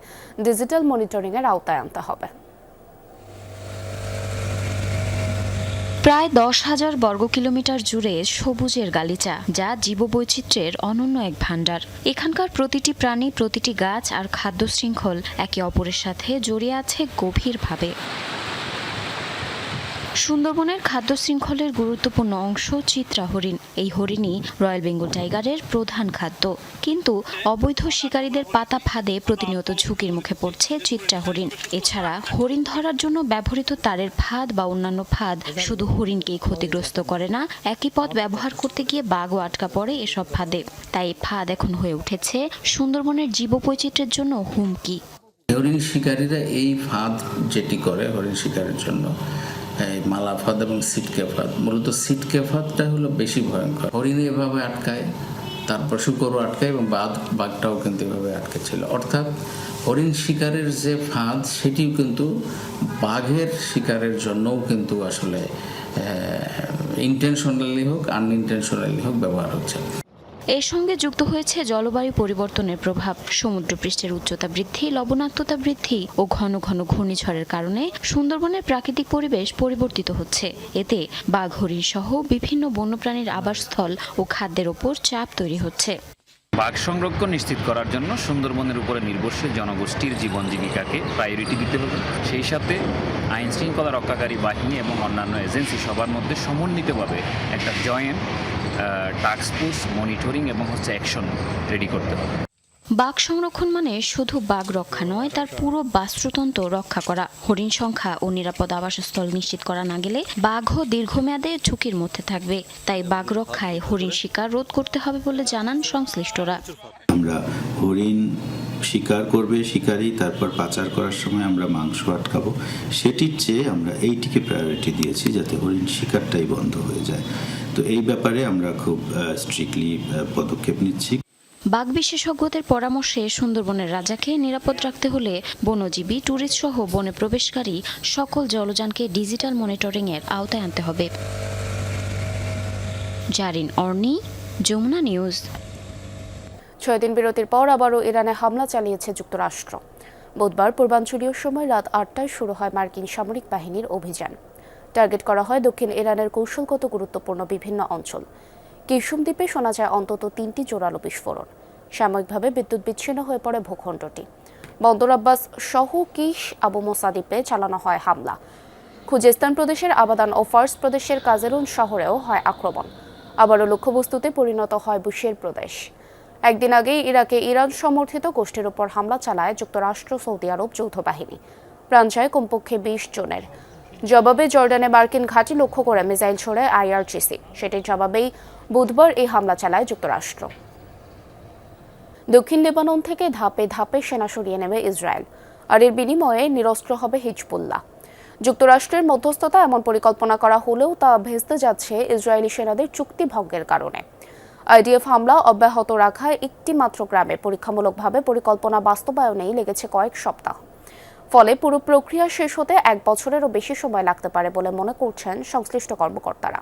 ডিজিটাল মনিটরিংয়ের আওতায় আনতে হবে। প্রায় 10,000 বর্গ কিলোমিটার জুড়ে সবুজের গালিচা, যা জীববৈচিত্র্যের অনন্য এক ভাণ্ডার। এখানকার প্রতিটি প্রাণী, প্রতিটি গাছ আর খাদ্য শৃঙ্খল একে অপরের সাথে জড়িয়ে আছে গভীরভাবে। সুন্দরবনের খাদ্য শৃঙ্খলের গুরুত্বপূর্ণ অংশ চিত্রা হরিণ। এই হরিণই রয়্যাল বেঙ্গল টাইগারের প্রধান খাদ্য, কিন্তু অবৈধ শিকারীদের পাতা ফাঁদে প্রতিনিয়ত ঝুঁকির মুখে পড়ছে চিত্রা হরিণ। এছাড়া হরিণ ধরার জন্য ব্যবহৃত তারের ফাঁদ বা অন্যান্য ফাঁদ শুধু হরিণকেই ক্ষতিগ্রস্ত করে না, একই পথ ব্যবহার করতে গিয়ে বাঘও আটকা পড়ে এসব ফাঁদে। তাই ফাঁদ এখন হয়ে উঠেছে সুন্দরবনের জীববৈচিত্র্যের জন্য হুমকি। হরিণ শিকারীরা এই ফাঁদ যেটি করে হরিণ শিকারের জন্য, মালা ফাঁদ এবং সিটকে ফাঁদ, মূলত সিটকে ফাঁদটা হলো বেশি ভয়ঙ্কর। হরিণে এভাবে আটকায়, তারপর শুকরও আটকায় এবং বাঘটাও কিন্তু এভাবে আটকেছিল। অর্থাৎ হরিণ শিকারের যে ফাঁদ সেটিও কিন্তু বাঘের শিকারের জন্যও কিন্তু আসলে ইন্টেনশনালি হোক আনইনটেনশনালি হোক ব্যবহার হচ্ছে। এর সঙ্গে যুক্ত হয়েছে জলবায়ু পরিবর্তনের প্রভাব। সমুদ্রপৃষ্ঠের উচ্চতা বৃদ্ধি, লবণাক্ততা বৃদ্ধি ও ঘন ঘন ঘূর্ণিঝড়ের কারণে সুন্দরবনের প্রাকৃতিক পরিবেশ পরিবর্তিত হচ্ছে। এতে বাঘ, হরিণ সহ বিভিন্ন বন্যপ্রাণীর আবাসস্থল ও খাদ্যের ওপর চাপ তৈরি হচ্ছে। বাঘ সংরক্ষণ নিশ্চিত করার জন্য সুন্দরবনের উপরে নির্ভরশীল জনগোষ্ঠীর জীবন জীবিকাকে প্রায়োরিটি দিতে হবে। সেই সাথে আইন শৃঙ্খলা রক্ষাকারী বাহিনী এবং অন্যান্য এজেন্সি সবার মধ্যে সমন্বিতভাবে একটা জয়েন্ট টাস্ক ফোর্স মনিটরিং এবং অ্যাকশন রেডি করতে হবে। বাঘ সংরক্ষণ মানে শুধু বাঘ রক্ষা নয়, তার পুরো বাস্তুতন্ত্র রক্ষা করা। হরিণ সংখ্যা ও নিরাপদ আবাসস্থল নিশ্চিত করা না গেলে বাঘও দীর্ঘমেয়াদে ঝুঁকির মধ্যে থাকবে। তাই বাঘ রক্ষায় হরিণ শিকার রোধ করতে হবে বলে জানান সংশ্লিষ্টরা। আমরা হরিণ শিকার করবে শিকারী, তারপর পাচার করার সময় আমরা মাংস আটকাবো, সেটির চেয়ে আমরা এইটিকে প্রায়োরিটি দিয়েছি যাতে হরিণ শিকারটাই বন্ধ হয়ে যায়। তো এই ব্যাপারে আমরা খুব স্ট্রিক্টলি পদক্ষেপ নিচ্ছি। বাঘ বিশেষজ্ঞদের পরামর্শে সুন্দরবনের রাজাকে নিরাপদ রাখতে হলে বনজীবী, ট্যুরিস্ট সহ বনে প্রবেশকারী সকল জলযানকে ডিজিটাল মনিটরিং এর আওতায় আনতে হবে। জারিন অর্নি, যমুনা নিউজ। 6 দিন বিরতির পর আবারও ইরানে হামলা চালিয়েছে যুক্তরাষ্ট্র। বুধবার পূর্বাঞ্চলীয় সময় রাত 8টায় শুরু হয় মার্কিন সামরিক বাহিনীর অভিযান। টার্গেট করা হয় দক্ষিণ ইরানের কৌশলগত গুরুত্বপূর্ণ বিভিন্ন অঞ্চল। কিসুম দ্বীপে শোনা যায় অন্তত 3টি জোরালো বিস্ফোরণ। সাময়িকভাবে বিদ্যুৎ বিচ্ছিন্ন হয়ে পড়ে ভূখণ্ডটি। বন্দর আব্বাস সহ কিশ আবু মোসা দ্বীপে চালানো হয় হামলা। খুজেস্তান প্রদেশের আবাদান ও ফার্স প্রদেশের কাজেরুন শহরেও হয় আক্রমণ। আবারও লক্ষ্যবস্তুতে পরিণত হয় বুশের প্রদেশ। একদিন আগেই ইরাকে ইরান সমর্থিত গোষ্ঠীর উপর হামলা চালায় যুক্তরাষ্ট্র, সৌদি আরব যৌথ বাহিনী। প্রাণ যায় কমপক্ষে 20 জনের। জবাবে জর্ডানে মার্কিন ঘাঁটি লক্ষ্য করে মিসাইল ছোড়ে IRGC। সেটির জবাবেই বুধবার এই হামলা চালায় যুক্তরাষ্ট্র। দক্ষিণ লেবানন থেকে ধাপে ধাপে সেনা সরিয়ে নেবে ইসরায়েল, আর এর বিনিময়ে নিরস্ত্র হবে হিজবুল্লাহ। যুক্তরাষ্ট্রের মধ্যস্থতা এমন পরিকল্পনা করা হলেও তা ভেস্তে যাচ্ছে ইসরায়েলি সেনাদের চুক্তি ভঙ্গের কারণে। IDF হামলা অব্যাহত রাখায় একটি মাত্র গ্রামে পরীক্ষামূলকভাবে পরিকল্পনা বাস্তবায়নেই লেগেছে কয়েক সপ্তাহ। ফলে পুরো প্রক্রিয়া শেষ হতে 1 বছরেরও বেশি সময় লাগতে পারে বলে মনে করছেন সংশ্লিষ্ট কর্মকর্তারা।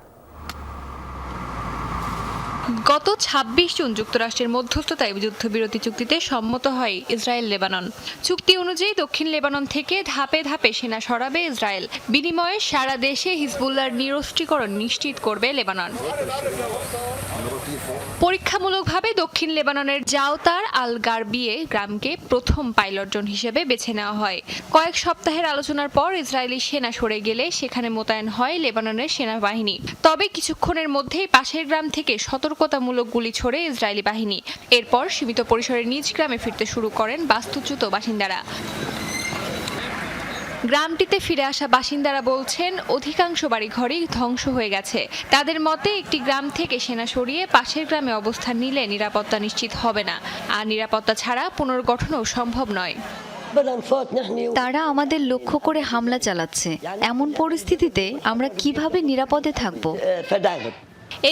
গত 26 জুন যুক্তরাষ্ট্রের মধ্যস্থতায় যুদ্ধবিরতি চুক্তিতে সম্মত হয় ইসরায়েল লেবানন। চুক্তি অনুযায়ী দক্ষিণ লেবানন থেকে ধাপে ধাপে সেনা সরাবে ইসরায়েল। বিনিময়ে সারা দেশে হিজবুল্লাহর নিরস্ত্রীকরণ নিশ্চিত করবে লেবানন। পরীক্ষামূলকভাবে দক্ষিণ লেবাননের জাওতার আল গারবিয়ে গ্রামকে প্রথম পাইলট জোন হিসেবে বেছে নেওয়া হয়। কয়েক সপ্তাহের আলোচনার পর ইসরায়েলি সেনা সরে গেলে সেখানে মোতায়েন হয় লেবাননের সেনাবাহিনী। তবে কিছুক্ষণের মধ্যেই পাশের গ্রাম থেকে সতর্কতামূলক গুলি ছোড়ে ইসরায়েলি বাহিনী। এরপর সীমিত পরিসরে নিজ গ্রামে ফিরতে শুরু করেন বাস্তুচ্যুত বাসিন্দারা। গ্রামটিতে ফিরে আসা বাসিন্দারা বলছেন অধিকাংশ বাড়িঘরই ধ্বংস হয়ে গেছে। তাদের মতে একটি গ্রাম থেকে সেনা সরিয়ে পাশের গ্রামে অবস্থান নিলে নিরাপত্তা নিশ্চিত হবে না, আর নিরাপত্তা ছাড়া পুনর্গঠনও সম্ভব নয়। তারা আমাদের লক্ষ্য করে হামলা চালাচ্ছে। এমন পরিস্থিতিতে আমরা কিভাবে নিরাপদে থাকব?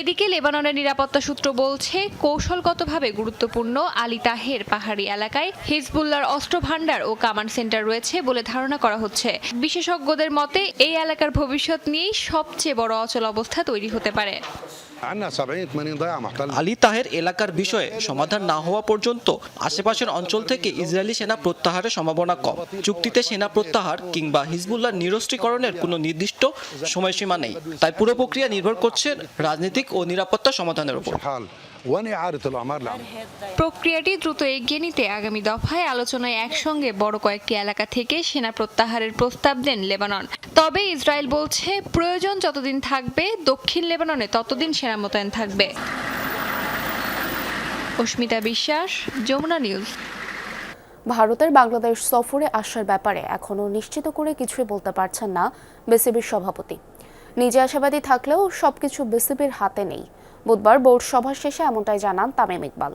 এদিকে লেবাননের নিরাপত্তা সূত্র বলছে কৌশলগতভাবে গুরুত্বপূর্ণ আলী তাহের পাহাড়ি এলাকায় হিজবুল্লাহর অস্ত্র ভান্ডার ও কামান্ড সেন্টার রয়েছে বলে ধারণা করা হচ্ছে। বিশেষজ্ঞদের মতে এই এলাকার ভবিষ্যৎ নিয়েই সবচেয়ে বড় অচল অবস্থা তৈরি হতে পারে। আলী তাহের এলাকার বিষয়ে সমাধান না হওয়া পর্যন্ত আশেপাশের অঞ্চল থেকে ইসরায়েলি সেনা প্রত্যাহারের সম্ভাবনা কম। চুক্তিতে সেনা প্রত্যাহার কিংবা হিজবুল্লাহর নিরস্ত্রীকরণের কোনো নির্দিষ্ট সময়সীমা নেই। তাই পুরো প্রক্রিয়া নির্ভর করছে রাজনৈতিক ও নিরাপত্তা সমাধানের উপর। প্রক্রিয়াটি দ্রুত এগিয়ে নিতে আগামী দফায় আলোচনায় একসঙ্গে বড় কয়েকটি এলাকা থেকে সেনা প্রত্যাহারের প্রস্তাব দেন লেবানন। তবে ইসরায়েল বলছে প্রয়োজন যতদিন থাকবে দক্ষিণ লেবাননে ততদিন সেনা মোতায়েন থাকবে। অস্মিতা বিশ্বাস, যমুনা নিউজ। ভারতের বাংলাদেশ সফরে আসার ব্যাপারে এখনো নিশ্চিত করে কিছুই বলতে পারছেন না বিসিবির সভাপতি। নিজে আশাবাদী থাকলেও সবকিছু বিসিবির হাতে নেই। বুধবার বোর্ড সভা শেষে এমনটাই জানান তামিম ইকবাল।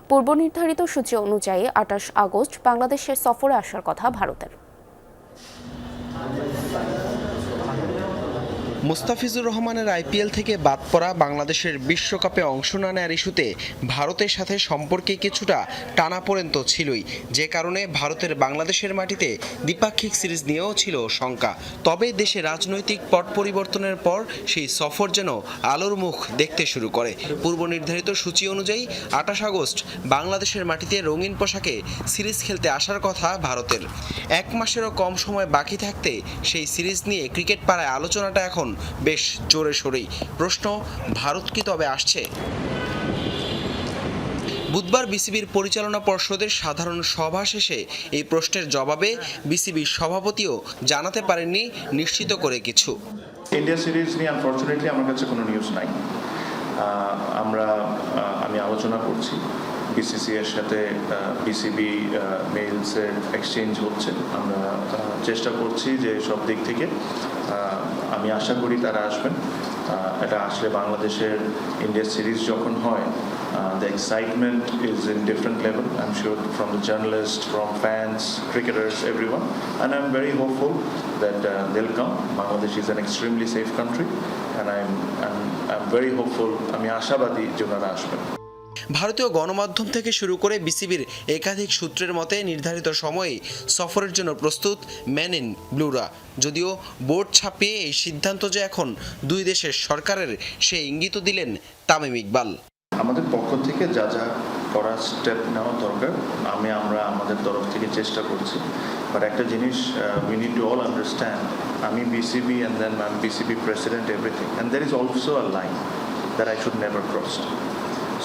পূর্ব নির্ধারিত সূচি অনুযায়ী 28 আগস্ট বাংলাদেশের সফরে আসার কথা ভারতের। মুস্তাফিজুর রহমানের আইপিএল থেকে বাদ পড়া বাংলাদেশের বিশ্বকাপে অংশ না নেওয়ার ইস্যুতে ভারতের সাথে সম্পর্কে কিছুটা টানাপোড়েন তো ছিলই, যে কারণে ভারতের বাংলাদেশের মাটিতে দ্বিপাক্ষিক সিরিজ নিয়েও ছিল শঙ্কা। তবে দেশে রাজনৈতিক পট পরিবর্তনের পর সেই সফর যেন আলোর মুখ দেখতে শুরু করে। পূর্ব নির্ধারিত সূচি অনুযায়ী 28 আগস্ট বাংলাদেশের মাটিতে রঙিন পোশাকে সিরিজ খেলতে আসার কথা ভারতের। 1 মাসেরও কম সময় বাকি থাকতে সেই সিরিজ নিয়ে ক্রিকেট পাড়ায় আলোচনাটা এখন বেশ জোরে সোরেই। প্রশ্ন, ভারত কি তবে আসছে? বুধবার বিসিবির পরিচালনা পর্ষদের সাধারণ সভা শেষে এই প্রশ্নের জবাবে বিসিবির সভাপতিও জানাতে পারেননি নিশ্চিত করে কিছু। ইন্ডিয়া সিরিজ নিয়ে আনফরচুনেটলি আমার কাছে কোনো নিউজ নাই। আমি আলোচনা করছি বিসিসি এর সাথে, বিসিবি মেইলসের এক্সচেঞ্জ হচ্ছে। আমরা চেষ্টা করছি যে সব দিক থেকে, আমি আশা করি তারা আসবেন। এটা আসলে বাংলাদেশের ইন্ডিয়া সিরিজ যখন হয়, the excitement is in different level, I'm sure, from the journalists, from fans, cricketers, everyone, and I'm very hopeful that they'll come. Bangladesh is an extremely safe country, and I'm very hopeful, আমি আশাবাদী যে ওনারা আসবেন। ভারতীয় গণমাধ্যম থেকে শুরু করে বিসিবির একাধিক সূত্রের মতে নির্ধারিত সময়ে সফরের জন্য প্রস্তুত মেন ইন ব্লুরা। যদিও বোর্ড ছাপিয়ে এই সিদ্ধান্ত যে এখন দুই দেশের সরকারের, সে ইঙ্গিত দিলেন তামিম ইকবাল। আমাদের পক্ষ থেকে যা যা করার স্টেপ নেওয়া দরকার আমরা আমাদের তরফ থেকে চেষ্টা করছি। বাট একটা জিনিস we need to all understand, আমি BCB and then I am BCB president everything, and there is also a line that I should never cross.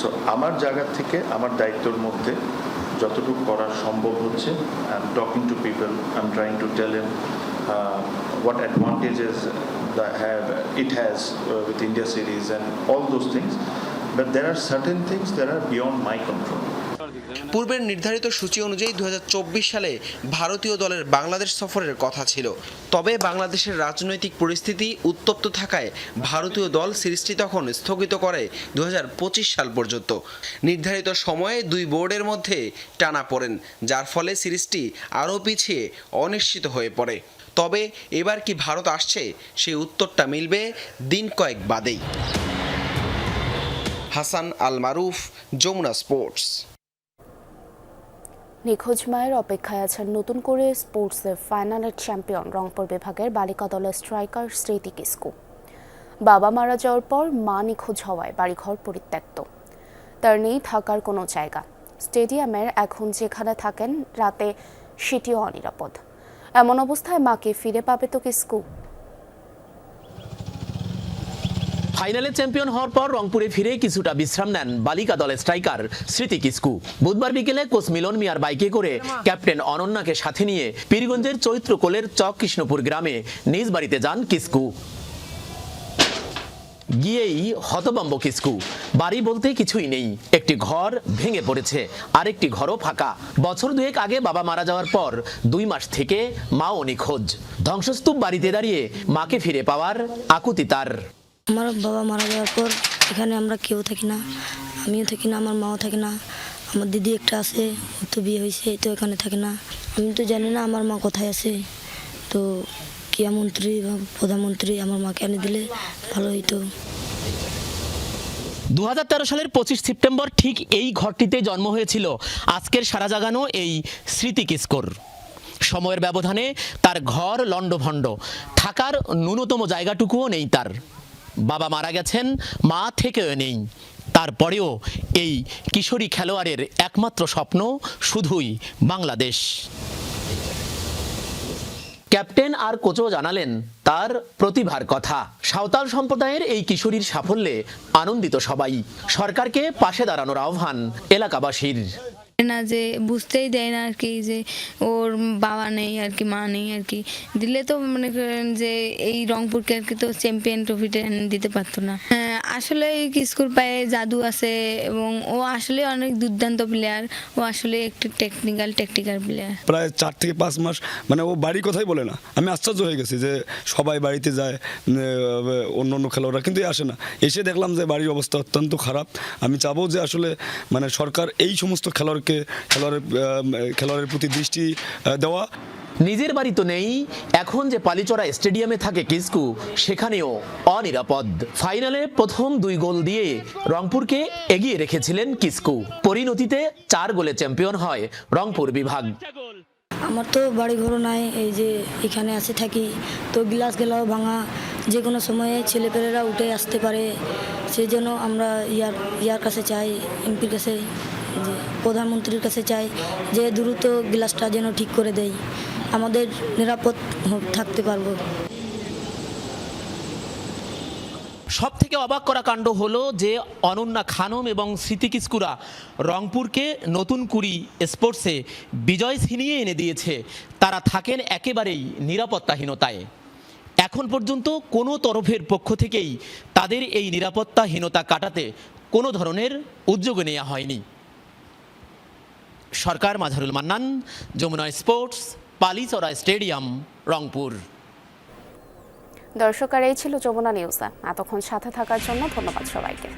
So আমার জায়গা থেকে আমার দায়িত্বের মধ্যে যতটুকু করা সম্ভব হচ্ছে, I am talking to people, I am trying to tell him what advantages it has with India series and all those things, but there are certain things that are beyond my control. পূর্বের নির্ধারিত সূচি অনুযায়ী 2024 সালে ভারতীয় দলের বাংলাদেশ সফরের কথা ছিল। তবে বাংলাদেশের রাজনৈতিক পরিস্থিতি উত্তপ্ত থাকায় ভারতীয় দল সিরিজটি তখন স্থগিত করে 2025 সাল পর্যন্ত। নির্ধারিত সময়ে দুই বোর্ডের মধ্যে টানাপোড়েন, যার ফলে সিরিজটি আরও পিছিয়ে অনিশ্চিত হয়ে পড়ে। তবে এবার কি ভারত আসছে, সেই উত্তরটা মিলবে দিন কয়েক বাদেই। হাসান আল মারুফ, যমুনা স্পোর্টস। নিখোঁজ মায়ের অপেক্ষায় আছেন নতুন করে স্পোর্টসের ফাইনালের চ্যাম্পিয়ন রংপুর বিভাগের বালিকা দলের স্ট্রাইকার স্মৃতি কিসকু। বাবা মারা যাওয়ার পর মা নিখোঁজ হওয়ায় বাড়িঘর পরিত্যক্ত, তার নেই থাকার কোনো জায়গা। স্টেডিয়ামের এখন যেখানে থাকেন রাতে সেটিও অনিরাপদ। এমন অবস্থায় মাকে ফিরে পাবে তো কিসকু? ফাইনালে চ্যাম্পিয়ন হওয়ার পর রংপুরে ফিরে কিছুটা বিশ্রাম নেন বালিকা দলের স্ট্রাইকার স্মৃতি কিসকু। বুধবার বিকেলে কোচ মিলন মিয়ার বাইকে করে ক্যাপ্টেন অনন্যাকে সাথে নিয়ে পীরগঞ্জের চৈত্রকোলের চক কৃষ্ণপুর গ্রামে নিজ বাড়িতে যান কিসকু। গিয়েই হতভম্ব কিসকু। বাড়ি বলতে কিছুই নেই, একটি ঘর ভেঙে পড়েছে, আরেকটি ঘরও ফাঁকা। বছর দুয়েক আগে বাবা মারা যাওয়ার পর 2 মাস থেকে মাও নিখোঁজ। ধ্বংসস্তূপ বাড়িতে দাঁড়িয়ে মাকে ফিরে পাওয়ার আকুতি তার। আমার বাবা মারা যাওয়ার পর এখানে আমরা কেউ থাকি না, আমিও থাকি না, আমার মাও থাকে না। আমার দিদি একটা আছে, ও তো বিয়ে হয়েছে, তো এখানে থাকে না। আমি তো জানি না আমার মা কোথায় আছে। তো ক্রীড়ামন্ত্রী বা প্রধানমন্ত্রী আমার মাকে এনে দিলে ভালো হইতো। 2013 সালের 25 সেপ্টেম্বর ঠিক এই ঘরটিতে জন্ম হয়েছিল আজকের সারা জাগানো এই স্মৃতি কিসকোর। সময়ের ব্যবধানে তার ঘর লণ্ডভণ্ড, থাকার ন্যূনতম জায়গাটুকুও নেই তার। বাবা মারা গেছেন, মা থেকেও নেই। তারপরেও এই কিশোরী খেলোয়াড়ের একমাত্র স্বপ্ন শুধুই বাংলাদেশ। ক্যাপ্টেন আর কোচও জানালেন তার প্রতিভার কথা। সাঁওতাল সম্প্রদায়ের এই কিশোরীর সাফল্যে আনন্দিত সবাই। সরকারকে পাশে দাঁড়ানোর আহ্বান এলাকাবাসীর। না যে বুঝতেই দেয় না আর কি, যে ওর বাবা নেই আর কি, মা নেই আর কি। দিলে তো মনে করেন যে এই রংপুরকে আর কি তো চ্যাম্পিয়ন ট্রফিটা দিতে পারতো না। আসলে কিসকোর পায়ে জাদু আছে এবং ও আসলে অনেক দুর্দান্ত প্লেয়ার। ও আসলে একটু টেকনিক্যাল প্লেয়ার। প্রায় 4 থেকে 5 মাস মানে ও বাড়ির কথাই বলে না। আমি আশ্চর্য হয়ে গেছি যে সবাই বাড়িতে যায়, অন্য খেলোয়াড়রা কিন্তু আসে না। এসে দেখলাম যে বাড়ির অবস্থা অত্যন্ত খারাপ। আমি চাবো যে আসলে মানে সরকার এই সমস্ত খেলোয়াড়ের প্রতি দৃষ্টি দেওয়া। নিজের বাড়ি তো নেই, এখন যে পালিচড়া স্টেডিয়ামে থাকে কিসকু সেখানেও অনিরাপদ। ফাইনালে প্রথম 2 গোল দিয়ে রংপুরকে এগিয়ে রেখেছিলেন কিসকু। পরিণতিতে 4 গোলে চ্যাম্পিয়ন হয় রংপুর বিভাগ। আমার তো বাড়ি ঘর নাই, এই যে এখানে আসে থাকি, তো গ্লাস গেলাও ভাঙা, যে কোনো সময়ে ছেলেপেলেরা উঠে আসতে পারে। সেই জন্য আমরা ইয়ার কাছে চাই, এমপির কাছে, যে প্রধানমন্ত্রীর কাছে চাই যে দ্রুত গ্লাসটা যেন ঠিক করে দেয়, আমাদের নিরাপদ থাকতে পারবো। সব থেকে অবাক করা কাণ্ড হলো যে অনন্যা খানম এবং স্মৃতি কিস্কুরা রংপুরকে নতুন কুড়ি স্পোর্টসে বিজয় ছিনিয়ে এনে দিয়েছে। তারা থাকেন একেবারেই নিরাপত্তাহীনতায়। এখন পর্যন্ত কোনো তরফের পক্ষ থেকেই তাদের এই নিরাপত্তাহীনতা কাটাতে কোনো ধরনের উদ্যোগ নেওয়া হয়নি। সরকার, মাঝারুল মান্নান, যমুনা স্পোর্টস, পালিচড়া স্টেডিয়াম, রংপুর। দর্শক, আর এই ছিল যমুনা নিউজ। এতক্ষণ সাথে থাকার জন্য ধন্যবাদ সবাইকে।